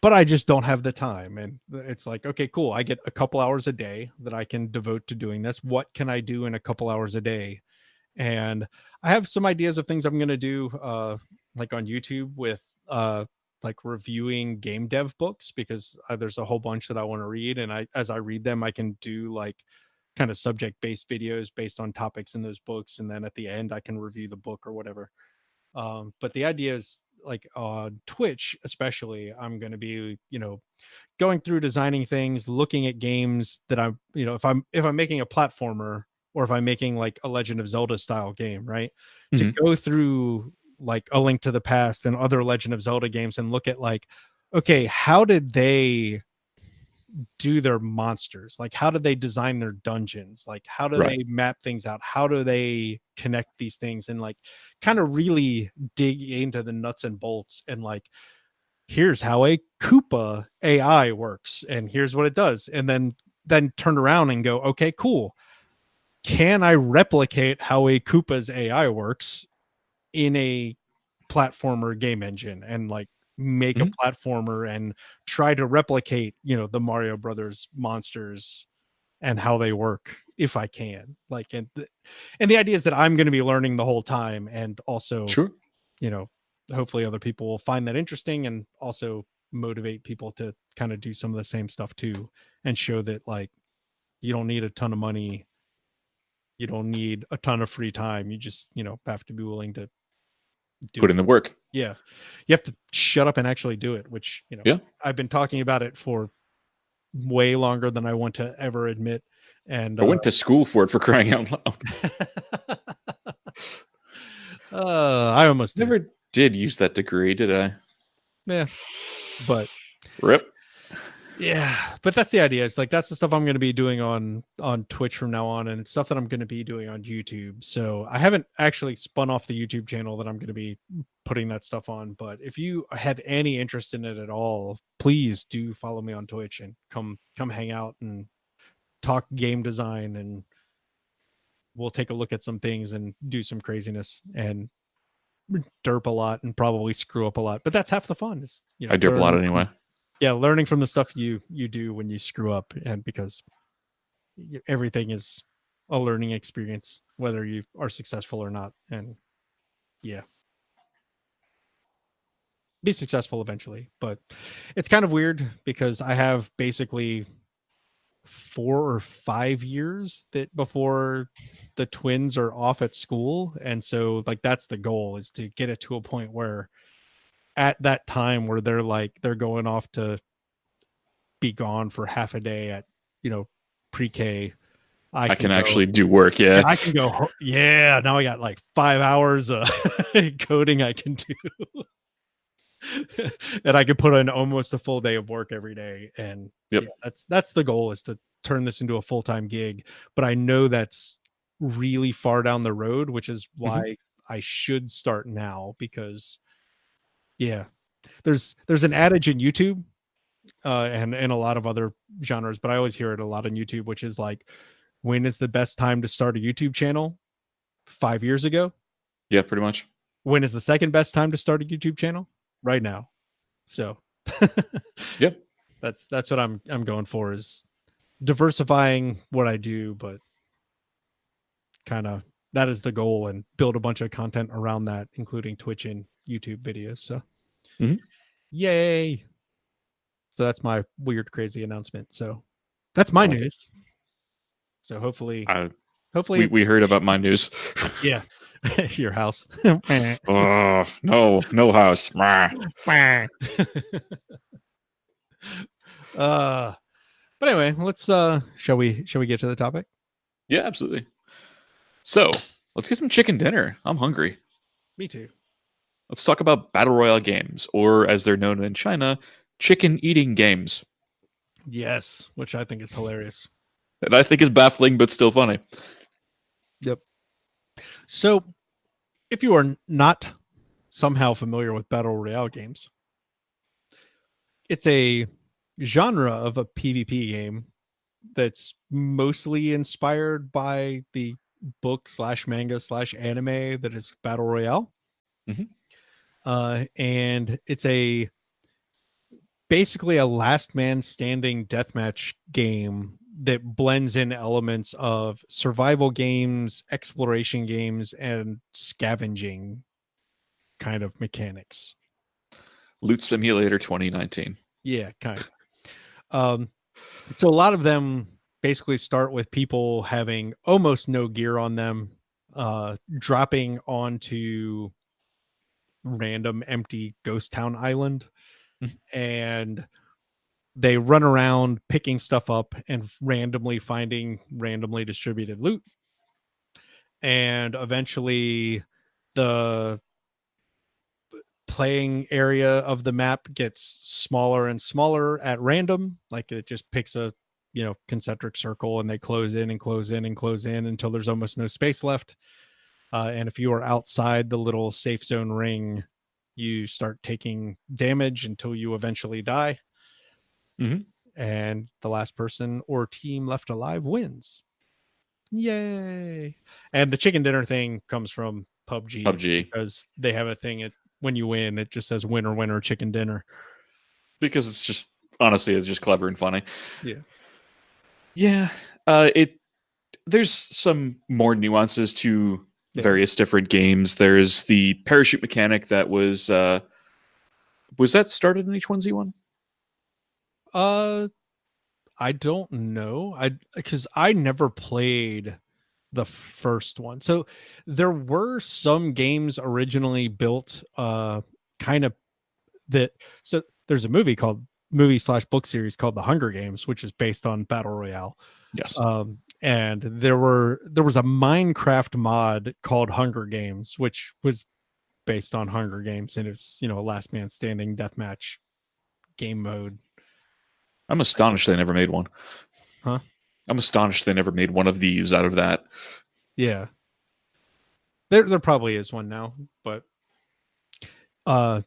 but I just don't have the time. And it's like, okay, cool. I get a couple hours a day that I can devote to doing this. What can I do in a couple hours a day? And I have some ideas of things I'm going to do, like on YouTube with, like reviewing game dev books, because there's a whole bunch that I want to read. And as I read them, I can do like kind of subject-based videos based on topics in those books. And then at the end, I can review the book or whatever. But the idea is, like on Twitch especially, I'm going to be, going through designing things, looking at games that I'm, if I'm making a platformer, or if I'm making like a Legend of Zelda style game, right? To go through like A Link to the Past and other Legend of Zelda games and look at like, okay, how did they do their monsters? Like, how do they design their dungeons? Like, how do they map things out? How do they connect these things? And like kind of really dig into the nuts and bolts, and like, here's how a Koopa AI works, and here's what it does. And then then turn around and go, okay, cool. Can I replicate how a Koopa's AI works in a platformer game engine and like make a
Mhm.
platformer and try to replicate, the Mario Brothers monsters and how they work if I can. Like, and the idea is that I'm going to be learning the whole time, and also,
Sure.
you know, hopefully other people will find that interesting and also motivate people to kind of do some of the same stuff too, and show that like you don't need a ton of money, you don't need a ton of free time, you just, have to be willing to do
Put
it.
in the work.
Yeah. You have to shut up and actually do it, which,
Yeah.
I've been talking about it for way longer than I want to ever admit. And
I went to school for it, for crying out loud.
I almost did.
Never did use that degree, did I?
Yeah. But
Rip.
yeah, but that's the idea. It's like that's the stuff I'm going to be doing on Twitch from now on, and stuff that I'm going to be doing on YouTube. So I haven't actually spun off the YouTube channel that I'm going to be putting that stuff on. But if you have any interest in it at all, please do follow me on Twitch and come hang out and talk game design, and we'll take a look at some things and do some craziness and derp a lot and probably screw up a lot. But that's half the fun. Is
I derp a lot
learning
anyway.
learning from the stuff you do when you screw up, and because everything is a learning experience, whether you are successful or not. And yeah, be successful eventually. But it's kind of weird because I have basically 4 or 5 years that before the twins are off at school. And so like that's the goal, is to get it to a point where at that time where they're going off to be gone for half a day at, pre-K, I
I
can
can
go.
actually do work.
Yeah,
Yeah.
I can go. Yeah, now I got like 5 hours of coding I can do, and I can put in almost a full day of work every day. And
Yep.
yeah, that's the goal, is to turn this into a full-time gig. But I know that's really far down the road, which is
Mhm.
why I should start now, because yeah, there's an adage in YouTube, and a lot of other genres, but I always hear it a lot on YouTube, which is like, when is the best time to start a YouTube channel? 5 years ago.
Yeah, pretty much.
When is the second best time to start a YouTube channel? Right now. So
Yep.
that's what I'm going for, is diversifying what I do, but kind of that is the goal, and build a bunch of content around that, including Twitch and YouTube videos. So
Mhm.
yay. So that's my weird, crazy announcement. So that's
I
my
like it.
news. So hopefully,
We heard about my news.
yeah, your house.
Oh, no house.
uh but anyway, let's shall we get to the topic?
Yeah, absolutely. So let's get some chicken dinner. I'm hungry.
Me too.
Let's talk about Battle Royale games, or as they're known in China, chicken eating games.
Yes, which I think is hilarious.
That I think is baffling, but still funny.
Yep. So, if you are not somehow familiar with Battle Royale games, it's a genre of a PvP game that's mostly inspired by the book slash manga slash anime that is Battle Royale.
Mhm.
And it's basically a last man standing deathmatch game that blends in elements of survival games, exploration games, and scavenging kind of mechanics.
Loot Simulator 2019.
Yeah, kind of. So a lot of them basically start with people having almost no gear on them, dropping onto random empty ghost town island,
Mhm.
and they run around picking stuff up and randomly finding randomly distributed loot. And eventually the playing area of the map gets smaller and smaller at random. Like it just picks a, concentric circle, and they close in and close in and close in until there's almost no space left. And if you are outside the little safe zone ring, you start taking damage until you eventually die.
Mhm.
and the last person or team left alive wins. Yay! And the chicken dinner thing comes from PUBG
PUBG,
because they have a thing. When you win, it just says winner, winner, chicken dinner.
because it's just honestly, it's just clever and funny.
Yeah.
Yeah, it there's some more nuances to
Yeah.
various different games. There's the parachute mechanic that was that started in H1Z1?
Uh, I don't know. I because I never played the first one. So there were some games originally built kind of that so there's a movie slash book series called The Hunger Games, which is based on Battle Royale.
Yes.
And there was a Minecraft mod called Hunger Games, which was based on Hunger Games, and it's a last man standing deathmatch game mode.
I'm astonished they never made one.
Huh?
I'm astonished they never made one of these out of that.
Yeah. There probably is one now, but uh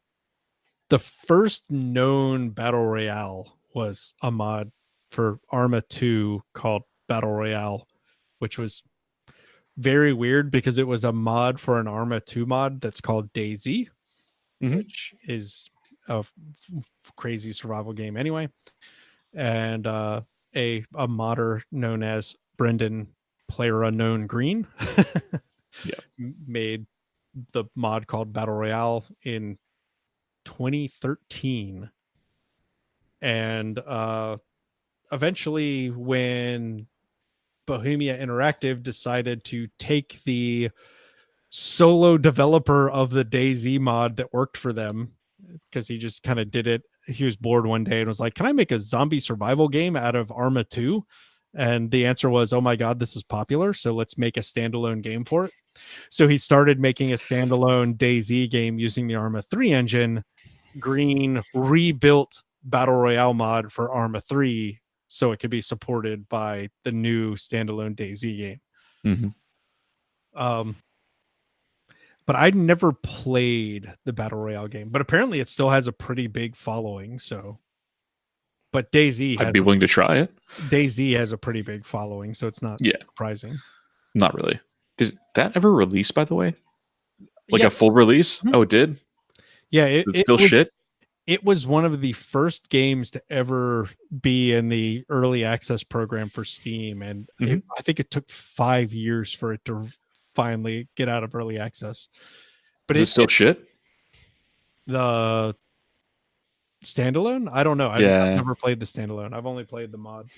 the first known battle royale was a mod for Arma 2 called Battle Royale, which was very weird because it was a mod for an Arma 2 mod that's called Daisy,
Mm-hmm.
which is a crazy survival game anyway. And a modder known as Brendan Player Unknown Green
Yeah.
made the mod called Battle Royale in 2013. And eventually, when Bohemia Interactive decided to take the solo developer of the DayZ mod that worked for them, because he just kind of did it. He was bored one day and was like, "Can I make a zombie survival game out of Arma 2?" And the answer was, "Oh my god, this is popular, so let's make a standalone game for it." So he started making a standalone DayZ game using the Arma 3 engine. Green rebuilt Battle Royale mod for Arma 3 so it could be supported by the new standalone DayZ game.
Mm-hmm.
Um, but I'd never played the Battle Royale game, but apparently it still has a pretty big following. So, but
I'd be willing to try it.
DayZ has a pretty big following, so it's not
Yeah,
surprising.
not really. Did that ever release, by the way? Like
Yeah,
a full release? Oh, it did?
yeah,
It's still shit?
it was one of the first games to ever be in the early access program for Steam, and
Mm-hmm.
I think it took 5 years for it to finally get out of early access. But
Is it still shit?
the standalone, I don't know. I've
Yeah.
never played the standalone. I've only played the mod,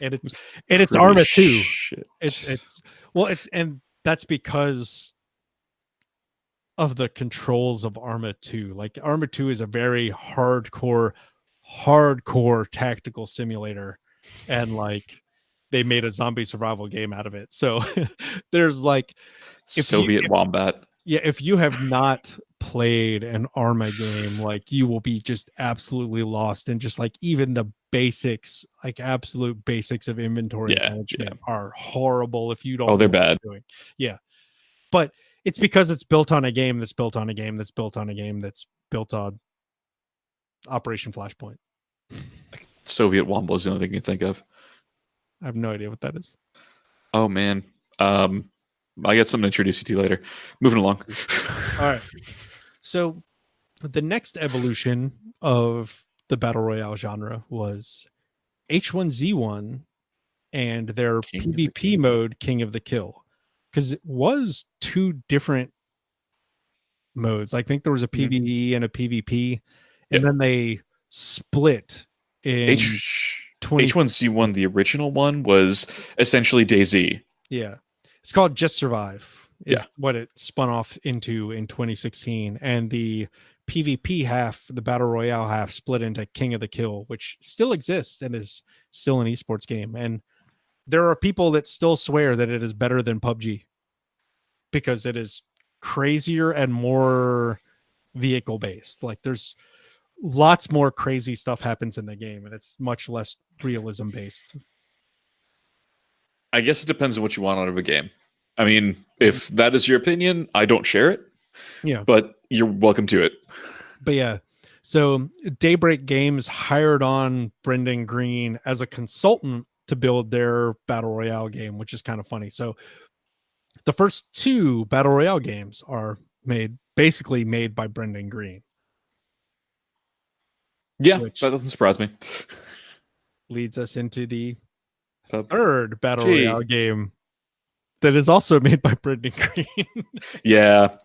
and it's
Pretty
Arma 2.
shit.
It's well, and that's because of the controls of Arma 2. Like Arma 2 is a very hardcore tactical simulator, and like they made a zombie survival game out of it. So there's like
Soviet Wombat.
if you have not played an Arma game, like you will be just absolutely lost, and just like even the basics, like absolute basics of inventory
Yeah,
management are horrible if you
Oh,
don't
they're
know what
bad.
you're doing. Yeah. But it's because it's built on a game that's built on a game that's built on a game that's built on Operation Flashpoint.
Soviet Wombat is the only thing you can think of.
I have no idea what that is.
Oh man. I got something to introduce you to later. Moving along.
All right. So the next evolution of the battle royale genre was H1Z1 and their
King of the
PvP
Kill.
mode, King of the Kill, because it was two different modes. I think there was a
Mhm.
PvE and a PvP, and
Yeah.
then they split in
H1Z1, the original one, was essentially DayZ.
Yeah. It's called Just Survive, is
Yeah.
what it spun off into in 2016. And the PvP half, the Battle Royale half, split into King of the Kill, which still exists and is still an esports game. And there are people that still swear that it is better than PUBG because it is crazier and more vehicle based. Like there's lots more crazy stuff happens in the game, and it's much less realism based.
I guess it depends on what you want out of a game. I mean, if that is your opinion, I don't share it,
Yeah.
but you're welcome to it.
But yeah, So Daybreak Games hired on Brendan Green as a consultant to build their Battle Royale game, which is kind of funny. So the first two Battle Royale games are basically made by Brendan Green.
Yeah,
Which
that doesn't surprise me.
leads us into the
PUBG.
third Battle Royale game that is also made by Brendan Green.
Yeah.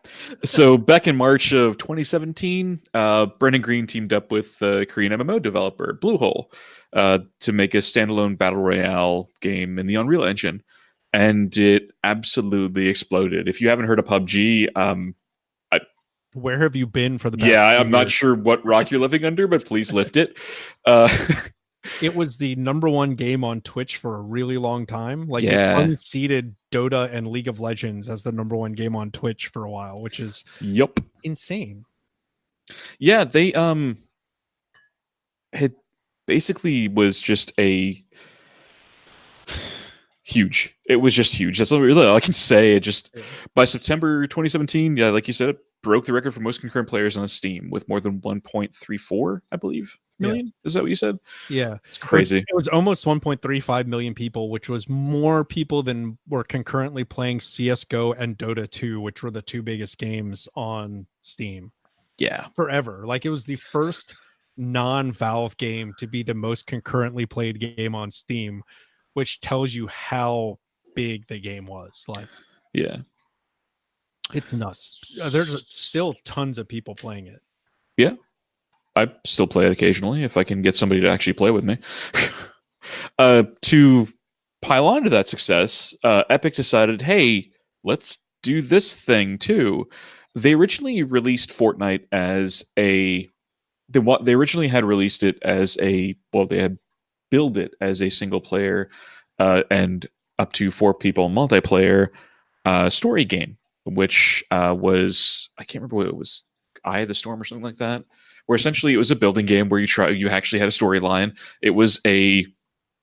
So back in March of 2017, Brendan Green teamed up with the Korean MMO developer Bluehole to make a standalone Battle Royale game in the Unreal Engine. And it absolutely exploded. If you haven't heard of PUBG,
where have you been for the past
yeah,
2
I'm not
years?
sure what rock you're living under, but please lift it. Uh,
It was the #1 game on Twitch for a really long time. Like it
yeah.
unseated Dota and League of Legends as the #1 game on Twitch for a while, which is
Yup.
insane.
Yeah, they it basically was just a huge. It was just huge. That's really all I can say. It just by September 2017, yeah, like you said, it broke the record for most concurrent players on Steam with more than 1.34, I believe, million.
Yeah.
Is that what you said?
Yeah,
it's crazy.
It was almost 1.35 million people, which was more people than were concurrently playing CS:GO and Dota 2, which were the two biggest games on Steam.
Yeah,
forever. Like it was the first non-Valve game to be the most concurrently played game on Steam, which tells you how big the game was. Like,
yeah,
it's nuts. There's still tons of people playing it.
Yeah, I still play it occasionally if I can get somebody to actually play with me. To pile on to that success, Epic decided, hey, let's do this thing too. They originally released Fortnite as a they originally had released it as a they had built it as a single player and up to 4 people multiplayer story game, which was, I can't remember what it was, Eye of the Storm or something like that, where essentially it was a building game where you actually had a storyline. It was a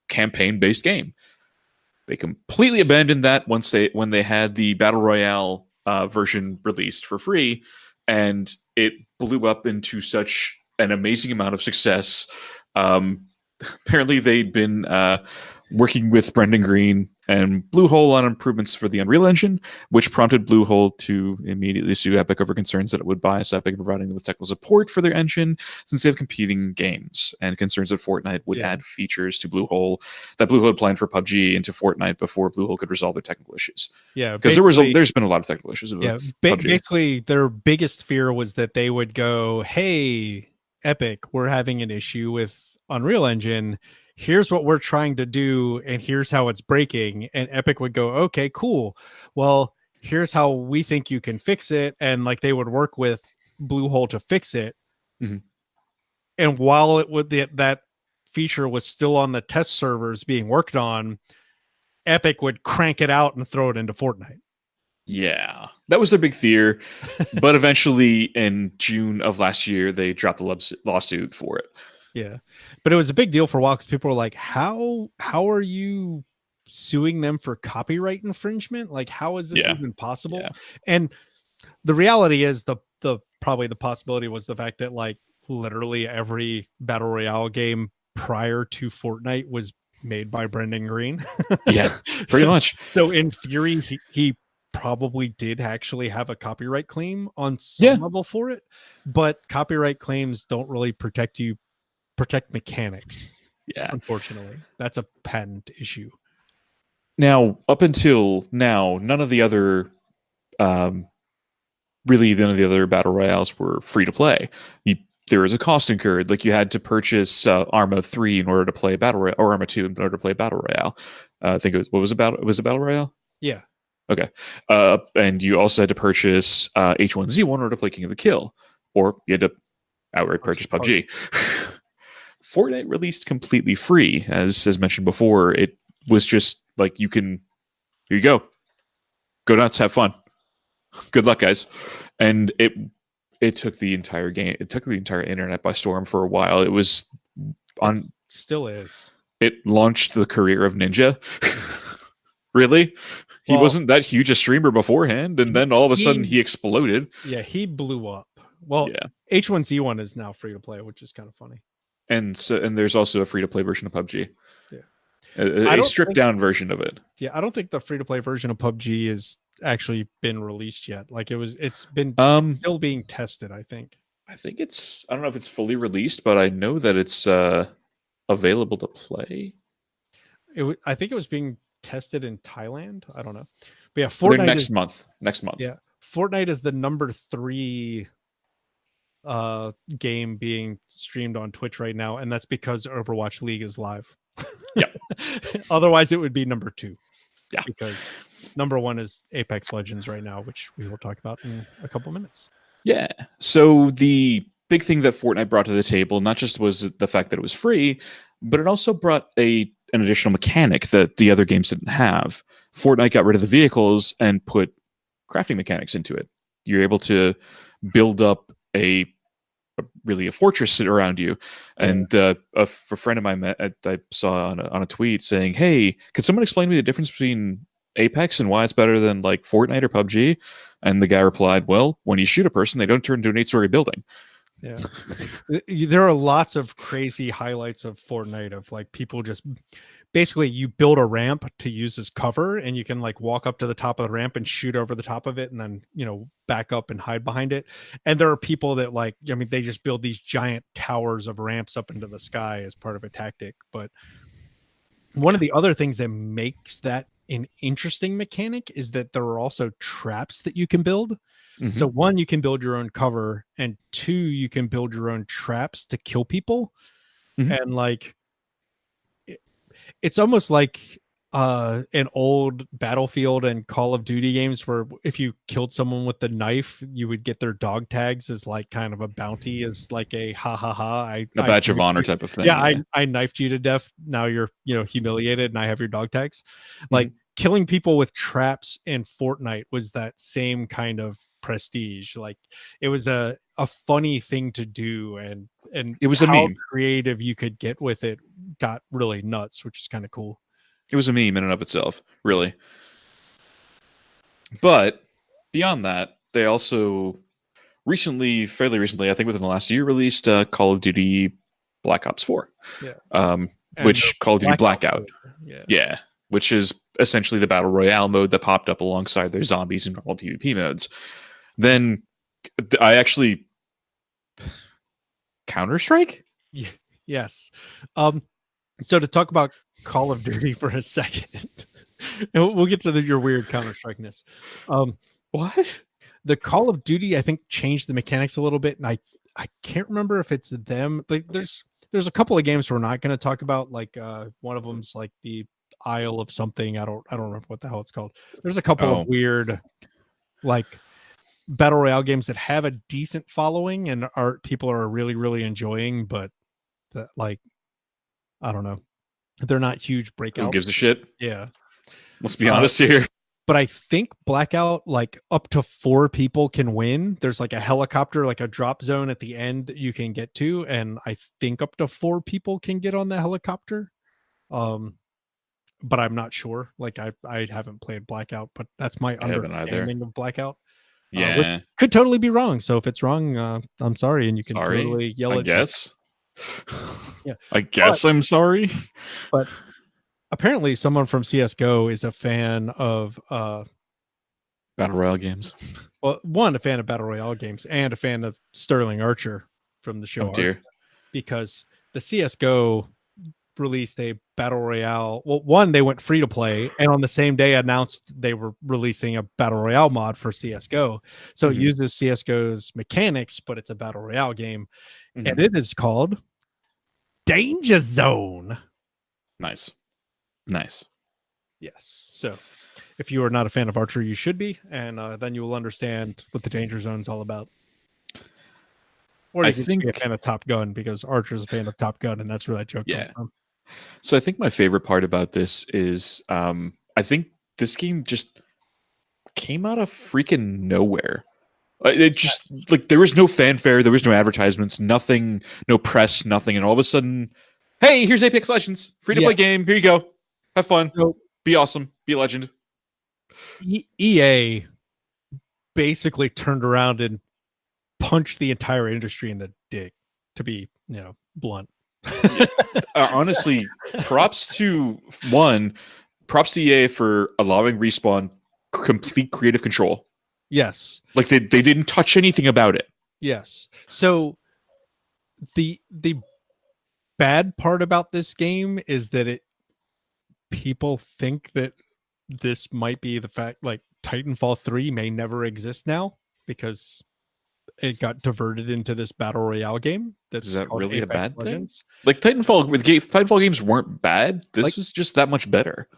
campaign based game. They completely abandoned that when they had the Battle Royale version released for free, and it blew up into such an amazing amount of success. Apparently, they'd been working with Brendan Green and Bluehole on improvements for the Unreal Engine, which prompted Bluehole to immediately sue Epic over concerns that it would bias Epic in providing them with technical support for their engine, since they have competing games, and concerns that Fortnite would add features to Bluehole that Bluehole had planned for PUBG into Fortnite before Bluehole could resolve their technical issues.
Yeah,
because there's been a lot of technical issues.
Basically, their biggest fear was that they would go, "Hey, Epic, we're having an issue with Unreal Engine. Here's what we're trying to do, and here's how it's breaking." And Epic would go, "Okay, cool. Well, here's how we think you can fix it." And like they would work with Bluehole to fix it.
Mm-hmm.
And while it would that feature was still on the test servers being worked on, Epic would crank it out and throw it into Fortnite.
Yeah, that was their big fear. But eventually, in June of last year, they dropped the lawsuit for it.
Yeah, but it was a big deal for a while because people were like, how are you suing them for copyright infringement? Like, how is this even possible?
Yeah.
And the reality is probably the possibility was the fact that like literally every Battle Royale game prior to Fortnite was made by Brendan Green.
Yeah, pretty much.
So in theory, he probably did actually have a copyright claim on some level for it, but copyright claims don't really protect mechanics.
Yeah,
unfortunately, that's a patent issue.
Now, up until now, none of the other battle royales were free to play. There was a cost incurred. Like you had to purchase Arma 3 in order to play Battle Royale, or Arma 2 in order to play Battle Royale. I think it was Battle Royale?
Yeah.
Okay. And you also had to purchase H1Z1 in order to play King of the Kill, or you had to outright purchase PUBG. Fortnite released completely free, as mentioned before. It was just like here you go nuts, have fun, good luck, guys. And it took the entire game, it took the entire internet by storm for a while. It was on,
still is.
It launched the career of Ninja. Really? He wasn't that huge a streamer beforehand, and then all of a sudden he exploded.
Yeah, he blew up. Well,
Yeah.
H1Z1 is now free to play, which is kind of funny.
And there's also a free to play version of PUBG.
Yeah.
A stripped down version of it.
Yeah, I don't think the free to play version of PUBG is actually been released yet. Like it's been still being tested, I think.
I think it's, I don't know if it's fully released, but I know that it's available to play.
I think it was being tested in Thailand. I don't know. But yeah,
Fortnite
Fortnite
next month.
Yeah. Fortnite is the number 3 game being streamed on Twitch right now, and that's because Overwatch League is live.
Yeah.
Otherwise, it would be number 2.
Yeah.
Because number 1 is Apex Legends right now, which we will talk about in a couple minutes.
Yeah. So the big thing that Fortnite brought to the table, not just was the fact that it was free, but it also brought an additional mechanic that the other games didn't have. Fortnite got rid of the vehicles and put crafting mechanics into it. You're able to build up a fortress around you. And a friend of mine I saw on a tweet saying, "Hey, could someone explain to me the difference between Apex and why it's better than like Fortnite or PUBG?" And the guy replied, "Well, when you shoot a person, they don't turn into an 8-story building."
Yeah. There are lots of crazy highlights of Fortnite of like people just basically you build a ramp to use as cover, and you can like walk up to the top of the ramp and shoot over the top of it and then, back up and hide behind it. And there are people that like, they just build these giant towers of ramps up into the sky as part of a tactic. But one of the other things that makes that an interesting mechanic is that there are also traps that you can build. Mm-hmm. So 1, you can build your own cover, and 2, you can build your own traps to kill people. Mm-hmm. And like, it's almost like an old Battlefield and Call of Duty games where if you killed someone with the knife, you would get their dog tags as like kind of a bounty, as like a ha ha ha.
A badge of honor type of thing.
Yeah, I knifed you to death. Now you're humiliated, and I have your dog tags. Like killing people with traps in Fortnite was that same kind of prestige. Like it was a funny thing to do, and
it was
how
a meme.
Creative you could get with it got really nuts, which is kind of cool.
It was a meme in and of itself, really. But beyond that, they also fairly recently, I think within the last year, released Call of Duty Black Ops 4.
Yeah.
Which Call of Duty Blackout. Yeah. Which is essentially the Battle Royale mode that popped up alongside their zombies and normal PvP modes. Then I actually... Counter-Strike?
Yes. So to talk about Call of Duty for a second, and we'll get to your weird Counter-Strike-ness.
What?
The Call of Duty, I think, changed the mechanics a little bit, and I can't remember if it's them. Like, there's a couple of games we're not going to talk about. Like, one of them's like the Isle of something. I don't remember what the hell it's called. There's a couple of weird, like, Battle Royale games that have a decent following and people are really, really enjoying, but that, like, I don't know. They're not huge breakouts.
Who gives a shit?
Yeah.
Let's be honest here.
But I think Blackout, like up to 4 people can win. There's like a helicopter, like a drop zone at the end that you can get to. And I think up to 4 people can get on the helicopter. But I'm not sure. Like I haven't played Blackout, but that's my understanding of Blackout.
Yeah.
Could totally be wrong. So if it's wrong, I'm sorry. And you can totally yell at me.
Yeah. I guess I'm sorry.
But apparently someone from CSGO is a fan of
Battle Royale games.
Well, a fan of Battle Royale games and a fan of Sterling Archer from the show.
Oh, dear.
Because the CSGO released a Battle Royale. Well, they went free to play, and on the same day announced they were releasing a Battle Royale mod for CSGO. So it uses CSGO's mechanics, but it's a Battle Royale game. And it is called Danger Zone.
Nice.
Yes. So if you are not a fan of Archer, you should be, and then you will understand what the Danger Zone is all about. Or you can be a fan of Top Gun, because Archer's a fan of Top Gun, and that's where that joke comes from.
So I think my favorite part about this is I think this game just came out of freaking nowhere. It just, like, there was no fanfare, there was no advertisements, nothing, no press, nothing, and all of a sudden, hey, here's Apex Legends, free-to-play game, here you go. Have fun. Be awesome. Be a legend.
EA basically turned around and punch the entire industry in the dick, to be, blunt.
Yeah. Honestly, props to EA for allowing Respawn complete creative control.
Yes.
Like they didn't touch anything about it.
Yes. So the bad part about this game is that people think that this might be the fact, like Titanfall 3 may never exist now because it got diverted into this battle royale game
Is
that's
that
called
really a
Apex
bad thing?
Legends.
Like Titanfall games weren't bad.
Like,
This was just that much better.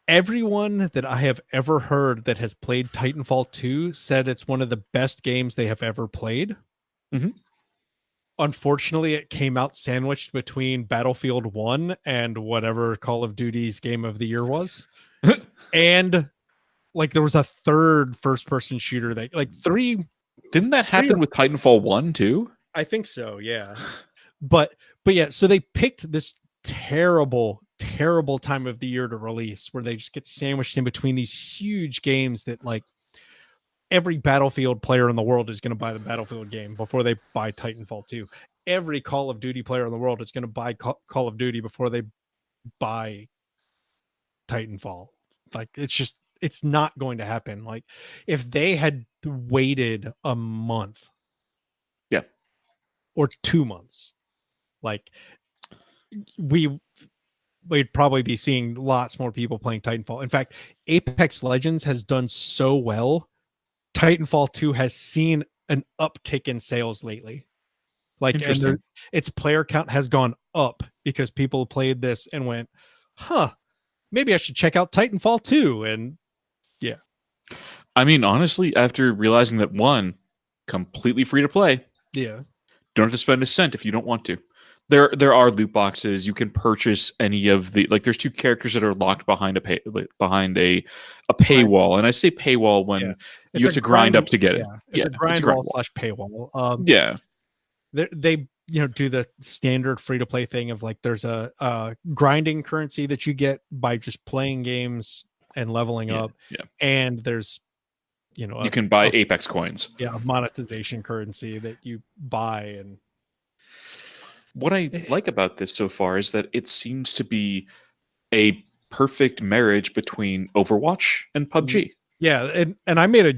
everyone that I have ever heard that has played Titanfall 2 said it's one of the best games they have ever played.
Mm-hmm.
Unfortunately, it came out sandwiched between Battlefield 1 and whatever Call of Duty's game of the year was. And like there was a third first person shooter that like three.
Didn't that happen with Titanfall 1 too?
I think so, yeah. But yeah, so they picked this terrible time of the year to release where they just get sandwiched in between these huge games that like every Battlefield player in the world is going to buy the Battlefield game before they buy Titanfall 2. Every Call of Duty player in the world is going to buy Call of Duty before they buy Titanfall. Like it's not going to happen. Like if they had waited a month,
yeah,
or 2 months, like we'd probably be seeing lots more people playing Titanfall. In fact, Apex Legends has done so well. Titanfall 2 has seen an uptick in sales lately. Like, and its player count has gone up because people played this and went, huh, maybe I should check out Titanfall 2. And yeah.
I mean, honestly, after realizing that one, completely free to play.
Yeah.
Don't have to spend a cent if you don't want to. There are loot boxes. You can purchase any of the like. There's 2 characters that are locked behind a paywall, and I say paywall when you have to grind up to get it.
It's a grind wall / paywall.
Yeah,
they do the standard free to play thing of like there's a grinding currency that you get by just playing games and leveling up, and there's
you can buy Apex coins.
Yeah, a monetization currency that you buy. And
what I like about this so far is that it seems to be a perfect marriage between Overwatch and PUBG.
Yeah, and I made a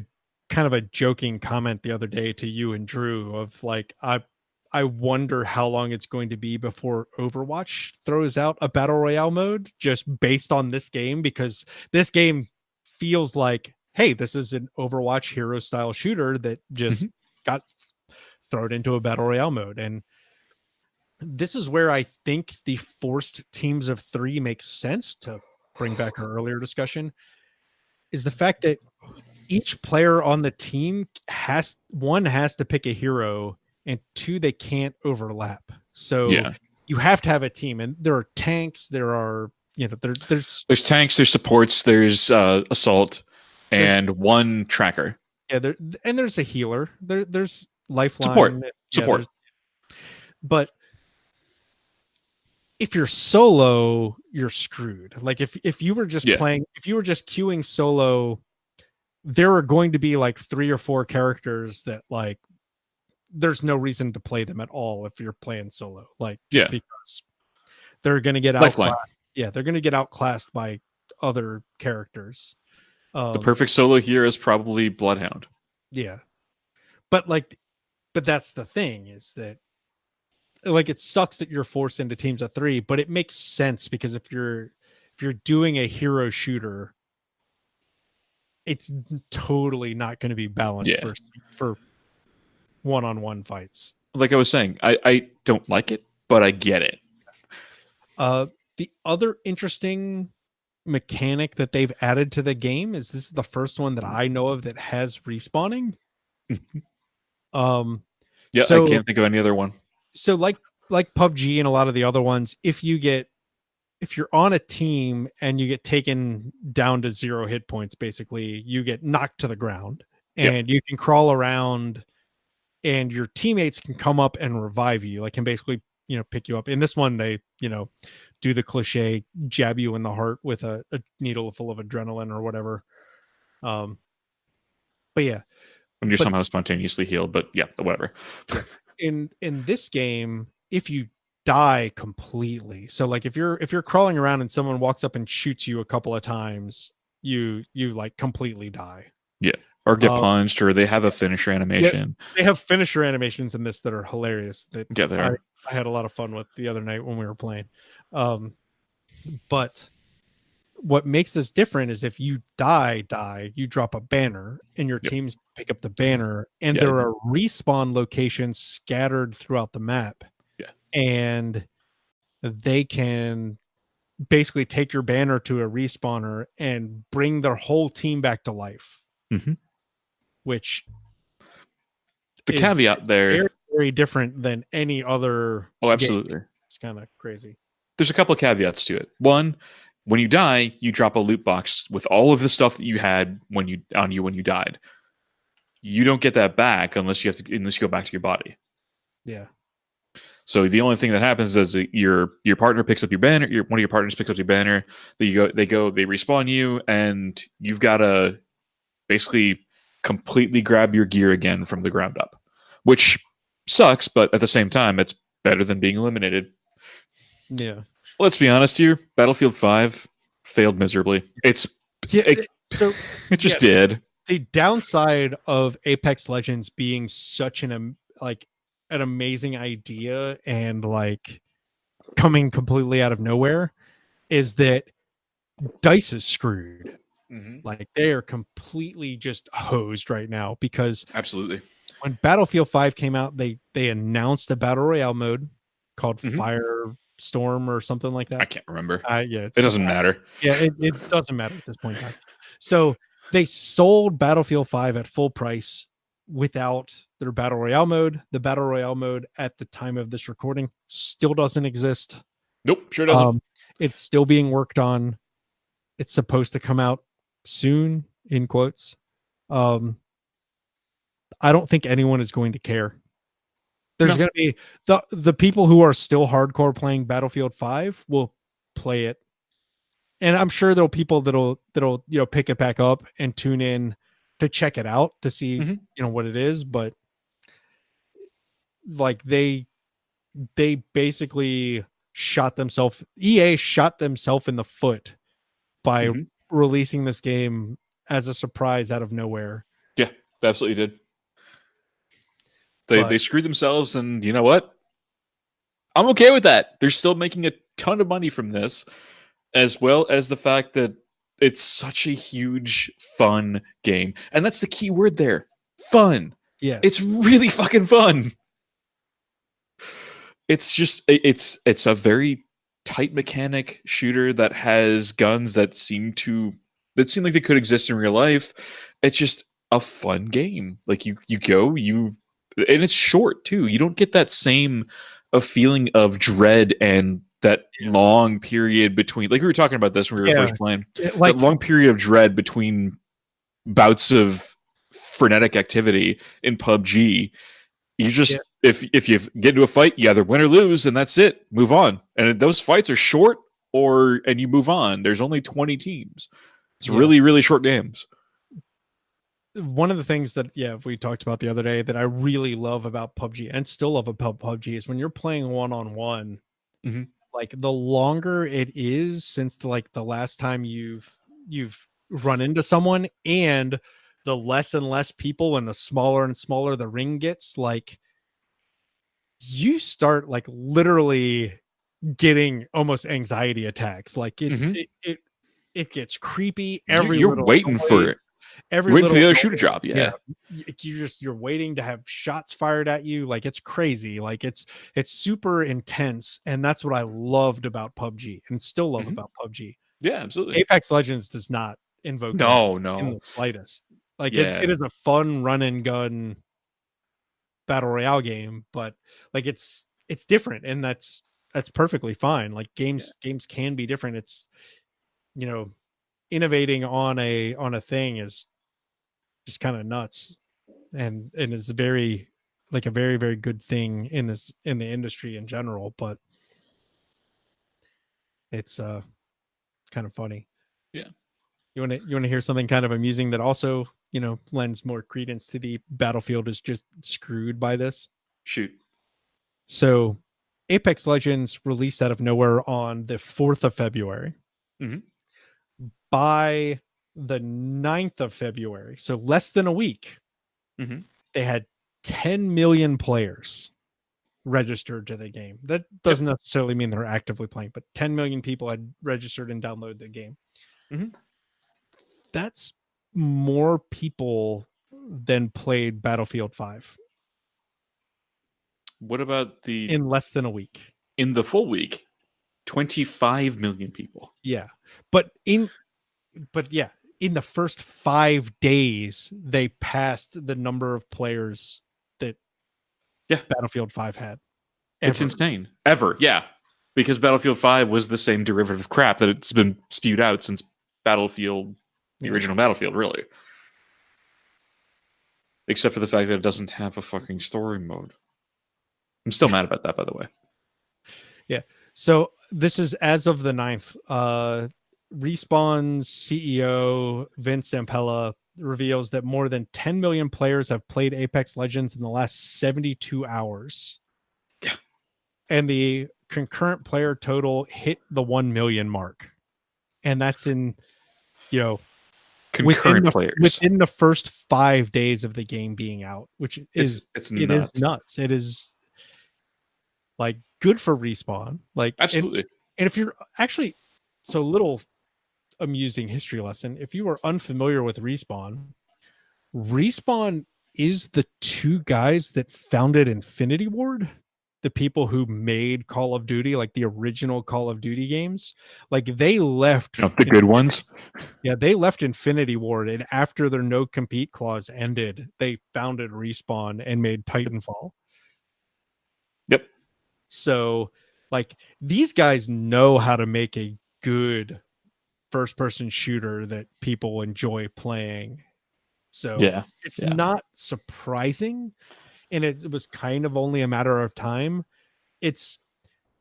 kind of a joking comment the other day to you and Drew of like I wonder how long it's going to be before Overwatch throws out a battle royale mode just based on this game, because this game feels like, hey, this is an Overwatch hero style shooter that just got thrown into a battle royale mode. And this is where I think the forced teams of 3 makes sense, to bring back our earlier discussion, is the fact that each player on the team has to pick a hero, and 2, they can't overlap. So you have to have a team, and there are tanks, there are, there's
tanks, there's supports, there's assault, and 1 tracker.
Yeah, there's a healer. There's lifeline
support.
But if you're solo, you're screwed. Like if you were just playing, if you were just queuing solo, there are going to be like 3 or 4 characters that like there's no reason to play them at all if you're playing solo. Like just because they're going to get outclassed. Yeah, they're going to get outclassed by other characters.
The perfect solo here is probably Bloodhound.
Yeah. But that's the thing, is that like it sucks that you're forced into teams of 3, but it makes sense because if you're doing a hero shooter, it's totally not going to be balanced for one-on-one fights.
Like I was saying, I don't like it, but I get it.
The other interesting mechanic that they've added to the game is this is the first one that I know of that has respawning.
I can't think of any other one.
So like PUBG and a lot of the other ones, if you're on a team and you get taken down to 0 hit points, basically you get knocked to the ground, and you can crawl around, and your teammates can come up and revive you, like can basically pick you up. In this one, they do the cliche jab you in the heart with a needle full of adrenaline or whatever. But yeah,
when you're
but
somehow spontaneously healed. But yeah, whatever.
yeah, in this game, if you die completely, so like if you're crawling around and someone walks up and shoots you a couple of times, you like completely die.
Yeah, or get
Um,
punched, or they have a
yeah,
finisher
yeah,
animation.
they have finisher animations in this that are hilarious. That
Yeah, they
I
are.
I had a lot of fun with the other night when we were playing. Um, but what makes this different is if you die, you drop a banner and your
Yep.
teams pick up the banner, and
Yeah.
there are respawn locations scattered throughout the map,
Yeah.
and they can basically take your banner to a respawner and bring their whole team back to life,
hmm
which
The
is
caveat there.
very, very different than any other
Oh,
game.
absolutely.
It's kind of crazy.
There's a couple of caveats to it. One, when you die, you drop a loot box with all of the stuff that you had when you died. You don't get that back unless you go back to your body.
Yeah.
So the only thing that happens is that your partner picks up your banner. One of your partners picks up your banner. They respawn you, and you've got to basically completely grab your gear again from the ground up, which sucks. But at the same time, it's better than being eliminated.
Yeah.
Let's be honest here. Battlefield 5 failed miserably.
Yeah.
It,
So
it just
yeah,
did.
the downside of Apex Legends being such like an amazing idea and like coming completely out of nowhere is that DICE is screwed.
Mm-hmm.
Like they are completely just hosed right now because
Absolutely.
when Battlefield 5 came out, they announced a battle royale mode called
Mm-hmm.
Firestorm or something like
I
that.
can't remember.
Yeah,
It
it's
doesn't matter.
yeah, it doesn't matter at this point in time. So they sold Battlefield 5 at full price without their battle royale mode. The battle royale mode at the time of this recording still doesn't exist.
Nope, sure doesn't.
It's still being worked on. It's supposed to come out soon, in quotes. Um, I don't think anyone is going to care. There's
No.
going to be the people who are still hardcore playing Battlefield 5 will play it, and I'm sure there'll people that'll pick it back up and tune in to check it out to see what it is. But like they basically shot themselves. EA shot themselves in the foot by
Mm-hmm.
releasing this game as a surprise out of nowhere.
Yeah, they absolutely did. They
But
screwed themselves, and you know what? I'm okay with that. They're still making a ton of money from this, as well as the fact that it's such a huge, fun game. And that's the key word there. Fun.
yes,
It's really fucking fun. It's a very tight mechanic shooter that has guns that seem like they could exist in real life. It's just a fun game. Like you go, and it's short too. You don't get that same a feeling of dread and that long period between, like we were talking about this when we were first playing,
like
that long period of dread between bouts of frenetic activity in PUBG. You just if you get into a fight, you either win or lose, and that's it. Move on. And those fights are short, and you move on. There's only 20 teams. It's really, really short games.
One of the things that we talked about the other day that I really love about PUBG and still love about PUBG is when you're playing one-on-one, like the longer it is since the last time you've run into someone, and the less and less people and the smaller and smaller the ring gets, like you start like literally getting almost anxiety attacks. Like it gets creepy. Every
You're
little
waiting for
noise,
it.
every
You're waiting for
little
the other
noise,
shoe to drop. Yeah.
you're waiting to have shots fired at you. Like it's crazy. Like it's super intense, and that's what I loved about PUBG and still love about PUBG.
Yeah, absolutely.
Apex Legends does not invoke that in the slightest. Like it is a fun run and gun battle royale game, but like it's different, and that's perfectly fine. Like games can be different. It's innovating on a thing is just kind of nuts, and is very like a very, very good thing in the industry in general. But it's kind of funny.
Yeah.
You want to hear something kind of amusing that also lends more credence to the Battlefield is just screwed by this.
Shoot.
So Apex Legends released out of nowhere on the 4th of February.
Mm-hmm.
By the 9th of February, so less than a week,
Mm-hmm.
they had 10 million players registered to the game. That doesn't necessarily mean they're actively playing, but 10 million people had registered and downloaded the game.
Mm-hmm.
That's more people than played Battlefield 5
What about
in less than a week.
In the full week? 25 million people.
Yeah. But in the first 5 days, they passed the number of players that Battlefield 5 had.
It's insane. Ever. Yeah. Because Battlefield 5 was the same derivative crap that it's been spewed out since Battlefield, the original Battlefield, really. Except for the fact that it doesn't have a fucking story mode. I'm still mad about that, by the way.
Yeah. So this is as of the 9th. Respawn's CEO, Vince Zampella, reveals that more than 10 million players have played Apex Legends in the last 72 hours.
Yeah.
And the concurrent player total hit the 1 million mark. And that's in,
concurrent players
within the first 5 days of the game being out, which is
it's
nuts.
Is nuts.
It is like good for Respawn. Like
absolutely.
And if you're actually so little amusing history lesson, if you are unfamiliar with Respawn is the two guys that founded Infinity Ward, the people who made Call of Duty, like the original Call of Duty games. Like they left
the good ones.
Yeah, they left Infinity Ward, and after their no compete clause ended, they founded Respawn and made Titanfall.
Yep.
So like these guys know how to make a good first person shooter that people enjoy playing. So it's not surprising, and it was kind of only a matter of time. It's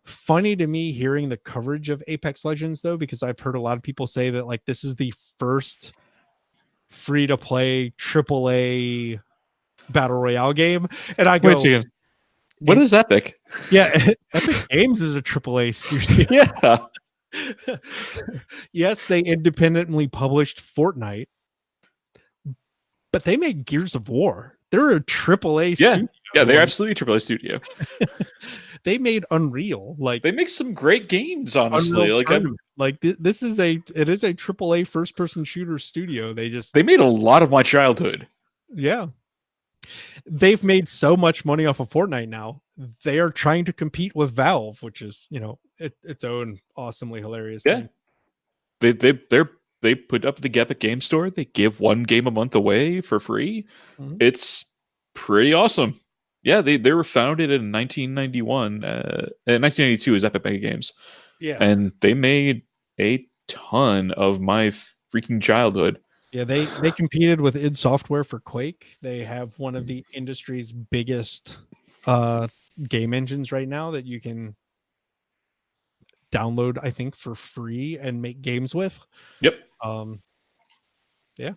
funny to me hearing the coverage of Apex Legends though, because I've heard a lot of people say that like this is the first free to play AAA Battle Royale game, and I go,
wait a second, what is Epic?
Yeah, Epic Games is a AAA studio.
Yeah.
Yes, they independently published Fortnite, but they made Gears of War. They're a AAA studio.
Yeah, they're absolutely a AAA studio.
They made Unreal. Like
they make some great games, honestly.
This is a AAA first person shooter studio. They
made a lot of my childhood.
Yeah. They've made so much money off of Fortnite now. They are trying to compete with Valve, which is, its own awesomely hilarious thing.
They put up the Epic Game Store. They give one game a month away for free. Mm-hmm. It's pretty awesome. Yeah, they were founded in 1991. 1992 is Epic Mega Games.
Yeah.
And they made a ton of my freaking childhood.
Yeah, they competed with id Software for Quake. They have one of the industry's biggest game engines right now that you can download, I think, for free and make games with.
Yep.
Yeah.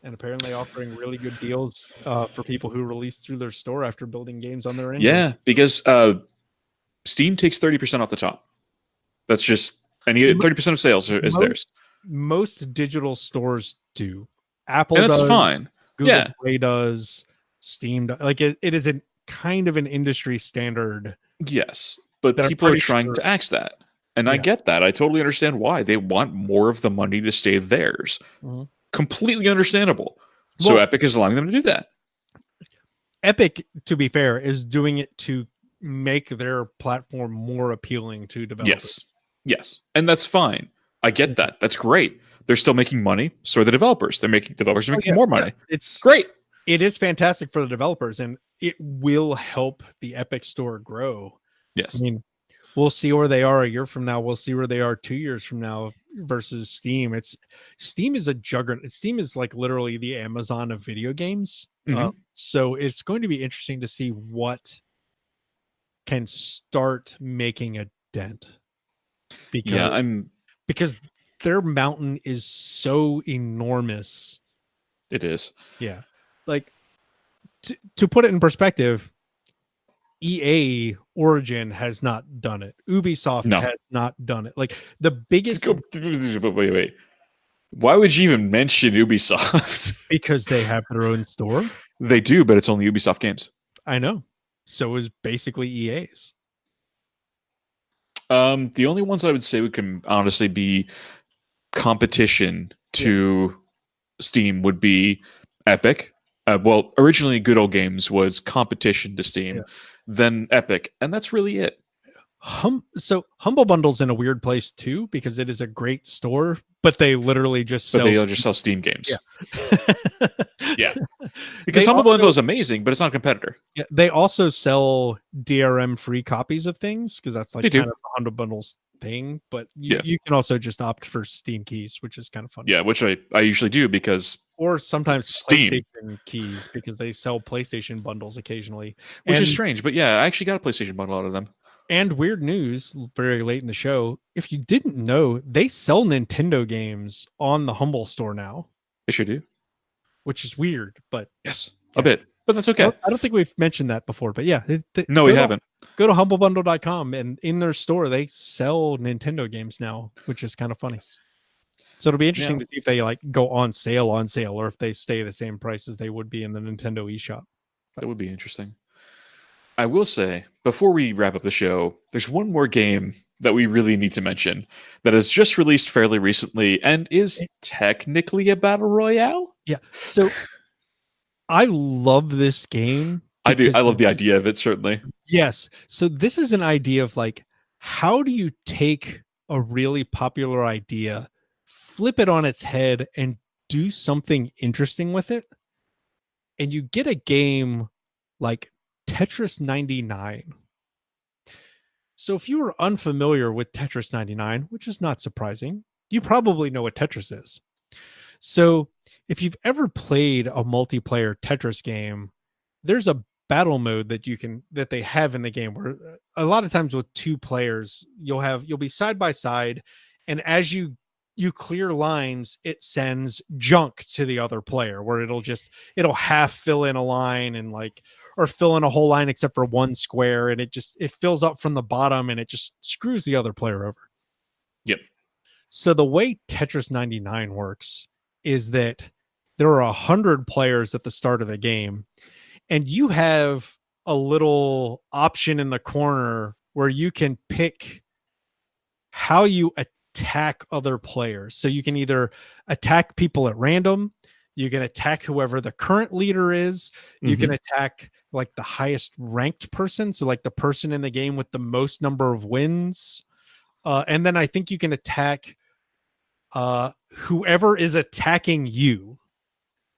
And apparently offering really good deals for people who release through their store after building games on their engine.
Yeah, because Steam takes 30% off the top. That's just 30% of sales is theirs.
Most digital stores do. Apple
and that's
does,
fine.
Google Play does, Steam does. Like it is a kind of an industry standard.
Yes, but people are trying to axe that. And I get that. I totally understand why. They want more of the money to stay theirs. Mm-hmm. Completely understandable. So Epic is allowing them to do that.
Epic, to be fair, is doing it to make their platform more appealing to developers.
Yes. And that's fine. I get that. That's great. They're still making money. So are the developers. Developers are making more money. Yeah.
It's
great.
It is fantastic for the developers, and it will help the Epic store grow.
Yes.
I mean, we'll see where they are a year from now. We'll see where they are 2 years from now versus Steam. Steam is a juggernaut. Steam is like literally the Amazon of video games. Mm-hmm. So it's going to be interesting to see what can start making a dent. Because their mountain is so enormous.
It is.
Yeah. Like to put it in perspective, EA Origin has not done it. Ubisoft
No.
has not done it. Like the biggest
Wait. Why would you even mention Ubisoft?
because they have their own store.
They do, but it's only Ubisoft games.
I know. So is basically EA's.
The only ones I would say would can honestly be competition to Steam would be Epic. Well, originally Good Old Games was competition to Steam, then Epic, and that's really it.
So Humble Bundle's in a weird place too because it is a great store, but they literally just sell.
But they just sell Steam games.
Yeah,
yeah. Because Humble Bundle is amazing, but it's not a competitor.
Yeah, they also sell DRM free copies of things because that's like kind of Humble Bundle's thing. But you can also just opt for Steam keys, which is kind of fun.
Yeah, which I usually do because
or sometimes
Steam
PlayStation keys because they sell PlayStation bundles occasionally,
which is strange. But yeah, I actually got a PlayStation bundle out of them.
And weird news, very late in the show, if you didn't know, they sell Nintendo games on the Humble store now.
They sure do.
Which is weird, but
yes, a bit, but that's okay.
I don't think we've mentioned that before, but yeah.
No, we haven't.
Go to humblebundle.com and in their store, they sell Nintendo games now, which is kind of funny. Yes. So it'll be interesting to see if they like go on sale, or if they stay the same price as they would be in the Nintendo eShop.
That would be interesting. I will say, before we wrap up the show, there's one more game that we really need to mention that has just released fairly recently and is technically a Battle Royale.
Yeah. So I love this game.
I do. I love the idea of it, certainly.
Yes. So this is an idea of like, how do you take a really popular idea, flip it on its head, and do something interesting with it? And you get a game like Tetris 99. So if you are unfamiliar with Tetris 99, which is not surprising, you probably know what Tetris is. So if you've ever played a multiplayer Tetris game, there's a battle mode that they have in the game where a lot of times with two players, you'll be side by side, and as you clear lines, it sends junk to the other player where it'll half fill in a line and or fill in a whole line except for one square, and it fills up from the bottom and it just screws the other player over.
Yep.
So the way Tetris 99 works is that there are 100 players at the start of the game, and you have a little option in the corner where you can pick how you attack other players. So you can either attack people at random, you can attack whoever the current leader is, you can attack like the highest ranked person, so like the person in the game with the most number of wins, and then I think you can attack whoever is attacking you.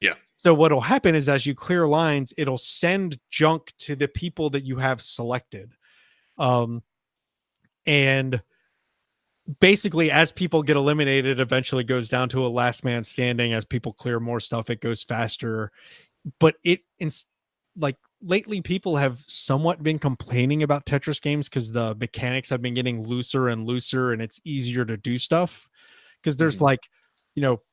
Yeah.
So what'll happen is as you clear lines, it'll send junk to the people that you have selected. And basically as people get eliminated, eventually goes down to a last man standing. As people clear more stuff, it goes faster. But like lately people have somewhat been complaining about Tetris games because the mechanics have been getting looser and looser, and it's easier to do stuff because there's like,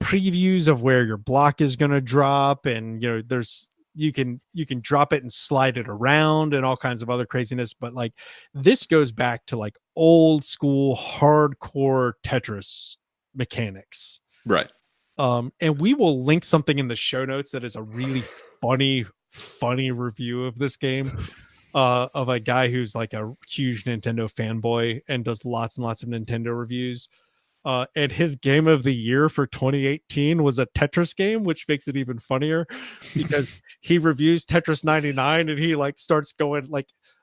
previews of where your block is going to drop, and there's you can drop it and slide it around and all kinds of other craziness. But like this goes back to like old school hardcore Tetris mechanics,
right?
And we will link something in the show notes that is a really funny review of this game, of a guy who's like a huge Nintendo fanboy and does lots and lots of Nintendo reviews. And his game of the year for 2018 was a Tetris game, which makes it even funnier because he reviews Tetris 99 and he like starts going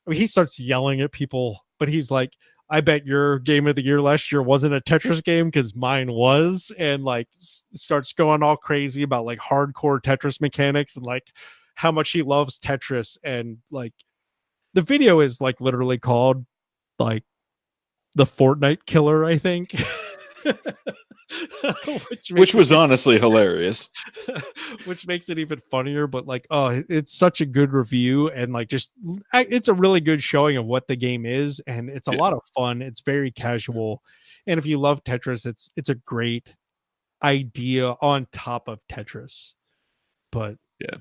he starts yelling at people, but he's like, I bet your game of the year last year wasn't a Tetris game because mine was, and like starts going all crazy about like hardcore Tetris mechanics and like how much he loves Tetris. And like the video is like literally called like the Fortnite Killer, I think.
which was honestly hilarious.
Which makes it even funnier. But like, oh, it's such a good review, and like just it's a really good showing of what the game is, and it's a lot of fun. It's very casual, And if you love Tetris, it's a great idea on top of Tetris. But
Yeah,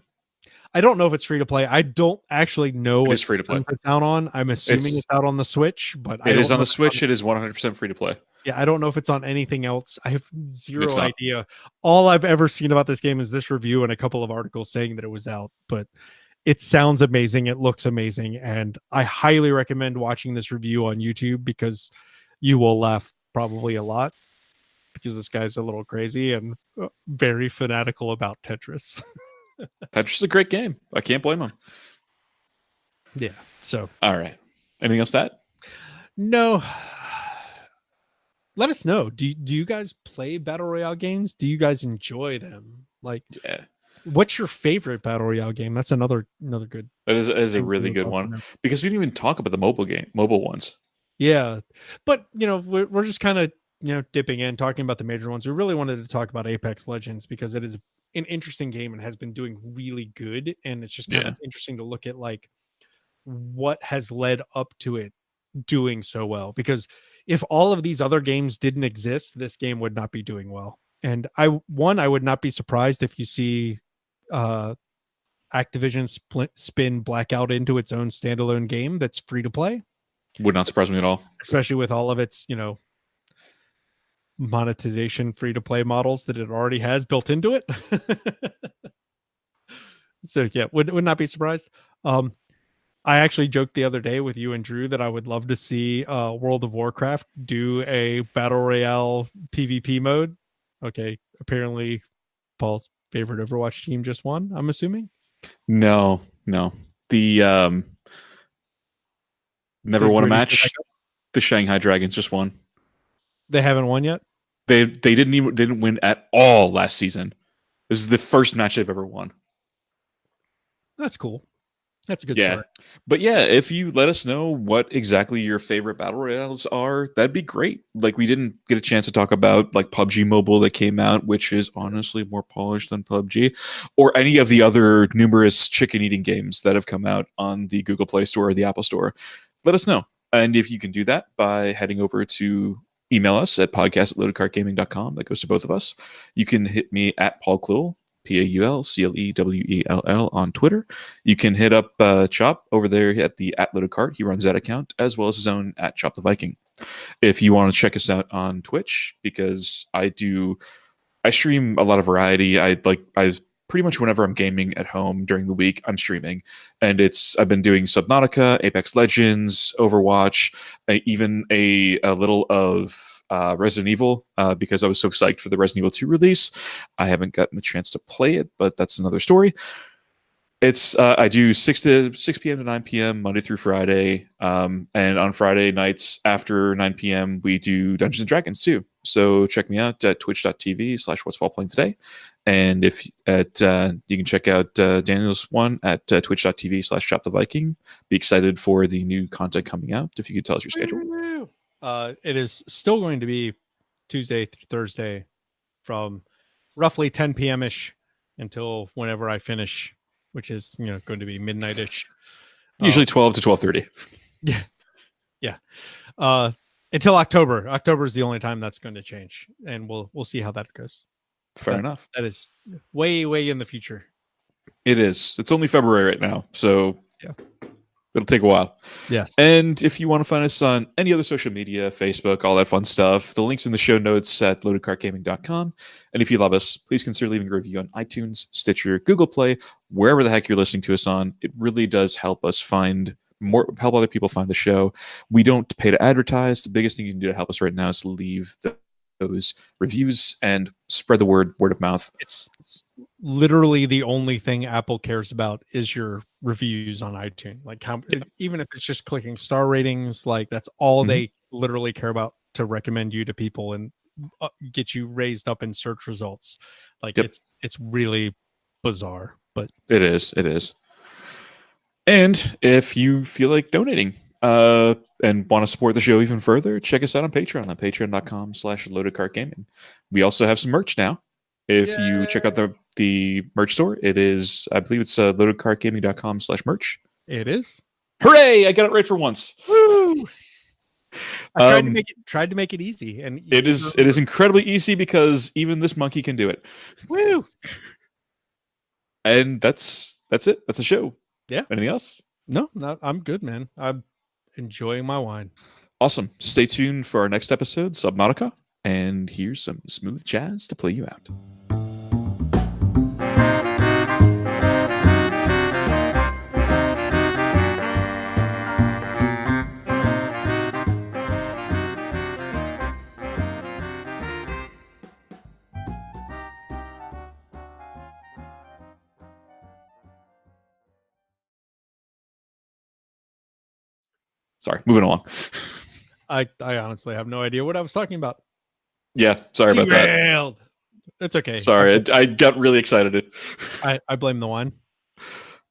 I don't know if it's free to play. I don't actually know
it
what
is free to play.
systems it's out on. I'm assuming
It's
it's out on the Switch, but I
it is
don't
on
know
the
if it's on,
Switch. It is 100% free to play.
yeah, I don't know if it's on anything else. I have
It's
zero
not.
idea. All I've ever seen about this game is this review and a couple of articles saying that it was out, but it sounds amazing. It looks amazing. And I highly recommend watching this review on YouTube because you will laugh probably a lot because this guy's a little crazy and very fanatical about Tetris.
Tetris is a great game. I can't blame him.
Yeah. So,
All right. Anything else that?
no. Let us know. Do you guys play Battle Royale games? Do you guys enjoy them? Like,
Yeah.
what's your favorite Battle Royale game? That's another good
That is a
thing
really
to
good
talk
one
about.
because we didn't even talk about the mobile ones.
Yeah, but we're just kind of dipping in talking about the major ones. We really wanted to talk about Apex Legends because it is an interesting game and has been doing really good, and it's just kind
Yeah.
of interesting to look at like what has led up to it doing so well. Because if all of these other games didn't exist, this game would not be doing well. And I would not be surprised if you see uh Activision spin Blackout into its own standalone game that's free to play,
Would not surprise me at all.
especially with all of its, monetization free to play models that it already has built into it. So yeah, would not be surprised. Um, I actually joked the other day with you and Drew that I would love to see World of Warcraft do a battle royale PvP mode. Okay, apparently Paul's favorite Overwatch team just won, I'm assuming.
No, no. The never
The
won a
British
match. The Shanghai Dragons just won.
They haven't won yet.
They didn't win at all last season. This is the first match they've ever won.
That's cool. That's a good
Yeah.
start.
But yeah, if you let us know what exactly your favorite battle royales are, that'd be great. Like we didn't get a chance to talk about like PUBG Mobile that came out, which is honestly more polished than PUBG, or any of the other numerous chicken eating games that have come out on the Google Play Store or the Apple Store. Let us know. And if you can do that by heading over to email us at podcast@loadedcartgaming.com, that goes to both of us. You can hit me at Paul Cluel, PaulClewell on Twitter. You can hit up Chop over there at the @LoadedCart. He runs that account, as well as his own @ChopTheViking. If you want to check us out on Twitch, because I stream a lot of variety. I pretty much whenever I'm gaming at home during the week, I'm streaming, and I've been doing Subnautica, Apex Legends, Overwatch, even a little of Resident Evil because I was so psyched for the Resident Evil 2 release. I haven't gotten a chance to play it, but that's another story. It's I do 6 p.m. to 9 p.m. Monday through Friday, and on Friday nights after 9 p.m. we do Dungeons and Dragons too. So check me out at twitch.tv/what's Paul playing today, and if you can check out Daniel's one at twitch.tv/choptheviking. Be excited for the new content coming out. If you could tell us your schedule.
It is still going to be Tuesday through Thursday from roughly 10 p.m. ish until whenever I finish, which is going to be midnight ish.
Usually 12 to 12:30.
Yeah, yeah. Until October. October is the only time that's going to change, and we'll see how that goes.
Fair enough.
That is way in the future.
It is. It's only February right now, so
yeah.
It'll take a while.
Yes.
And if you want to find us on any other social media, Facebook, all that fun stuff, the link's in the show notes at loadedcartgaming.com. And if you love us, please consider leaving a review on iTunes, Stitcher, Google Play, wherever the heck you're listening to us on. It really does help us help other people find the show. We don't pay to advertise. The biggest thing you can do to help us right now is to leave those reviews and spread the word of mouth.
It's literally the only thing Apple cares about is your reviews on iTunes. Like even if it's just clicking star ratings, like that's all they literally care about, to recommend you to people and get you raised up in search results. Like it's really bizarre, but
it is. And if you feel like donating and want to support the show even further, check us out on Patreon at patreon.com/loadedcartgaming. We also have some merch now. If you check out the merch store, it is, I believe it's loadedcartgaming.com/merch.
It is.
Hooray! I got it right for once.
Woo! I tried to make it easy, and
it is incredibly easy because even this monkey can do it.
Woo!
And that's it. That's the show.
Yeah.
Anything else?
No, I'm good, man. I'm enjoying my wine.
Awesome. Stay tuned for our next episode, Subnautica, and here's some smooth jazz to play you out. Sorry, moving along.
I honestly have no idea what I was talking about.
Yeah, sorry about that.
It's okay.
Sorry, I got really excited.
I blame the wine.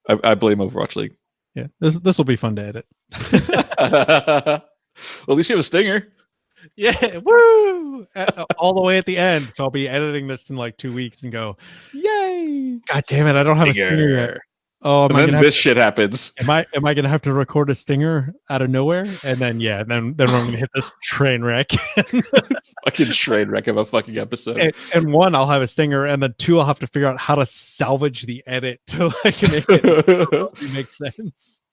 I blame Overwatch League.
Yeah, this will be fun to edit.
Well, at least you have a stinger.
Yeah, woo! All the way at the end. So I'll be editing this in like 2 weeks and go,
yay!
God damn it, I don't have a stinger yet. Oh,
and then this shit happens.
Am I gonna have to record a stinger out of nowhere? And then then we're gonna hit this train wreck.
Fucking train wreck of a fucking episode.
And one, I'll have a stinger, and then two, I'll have to figure out how to salvage the edit to like make it make sense.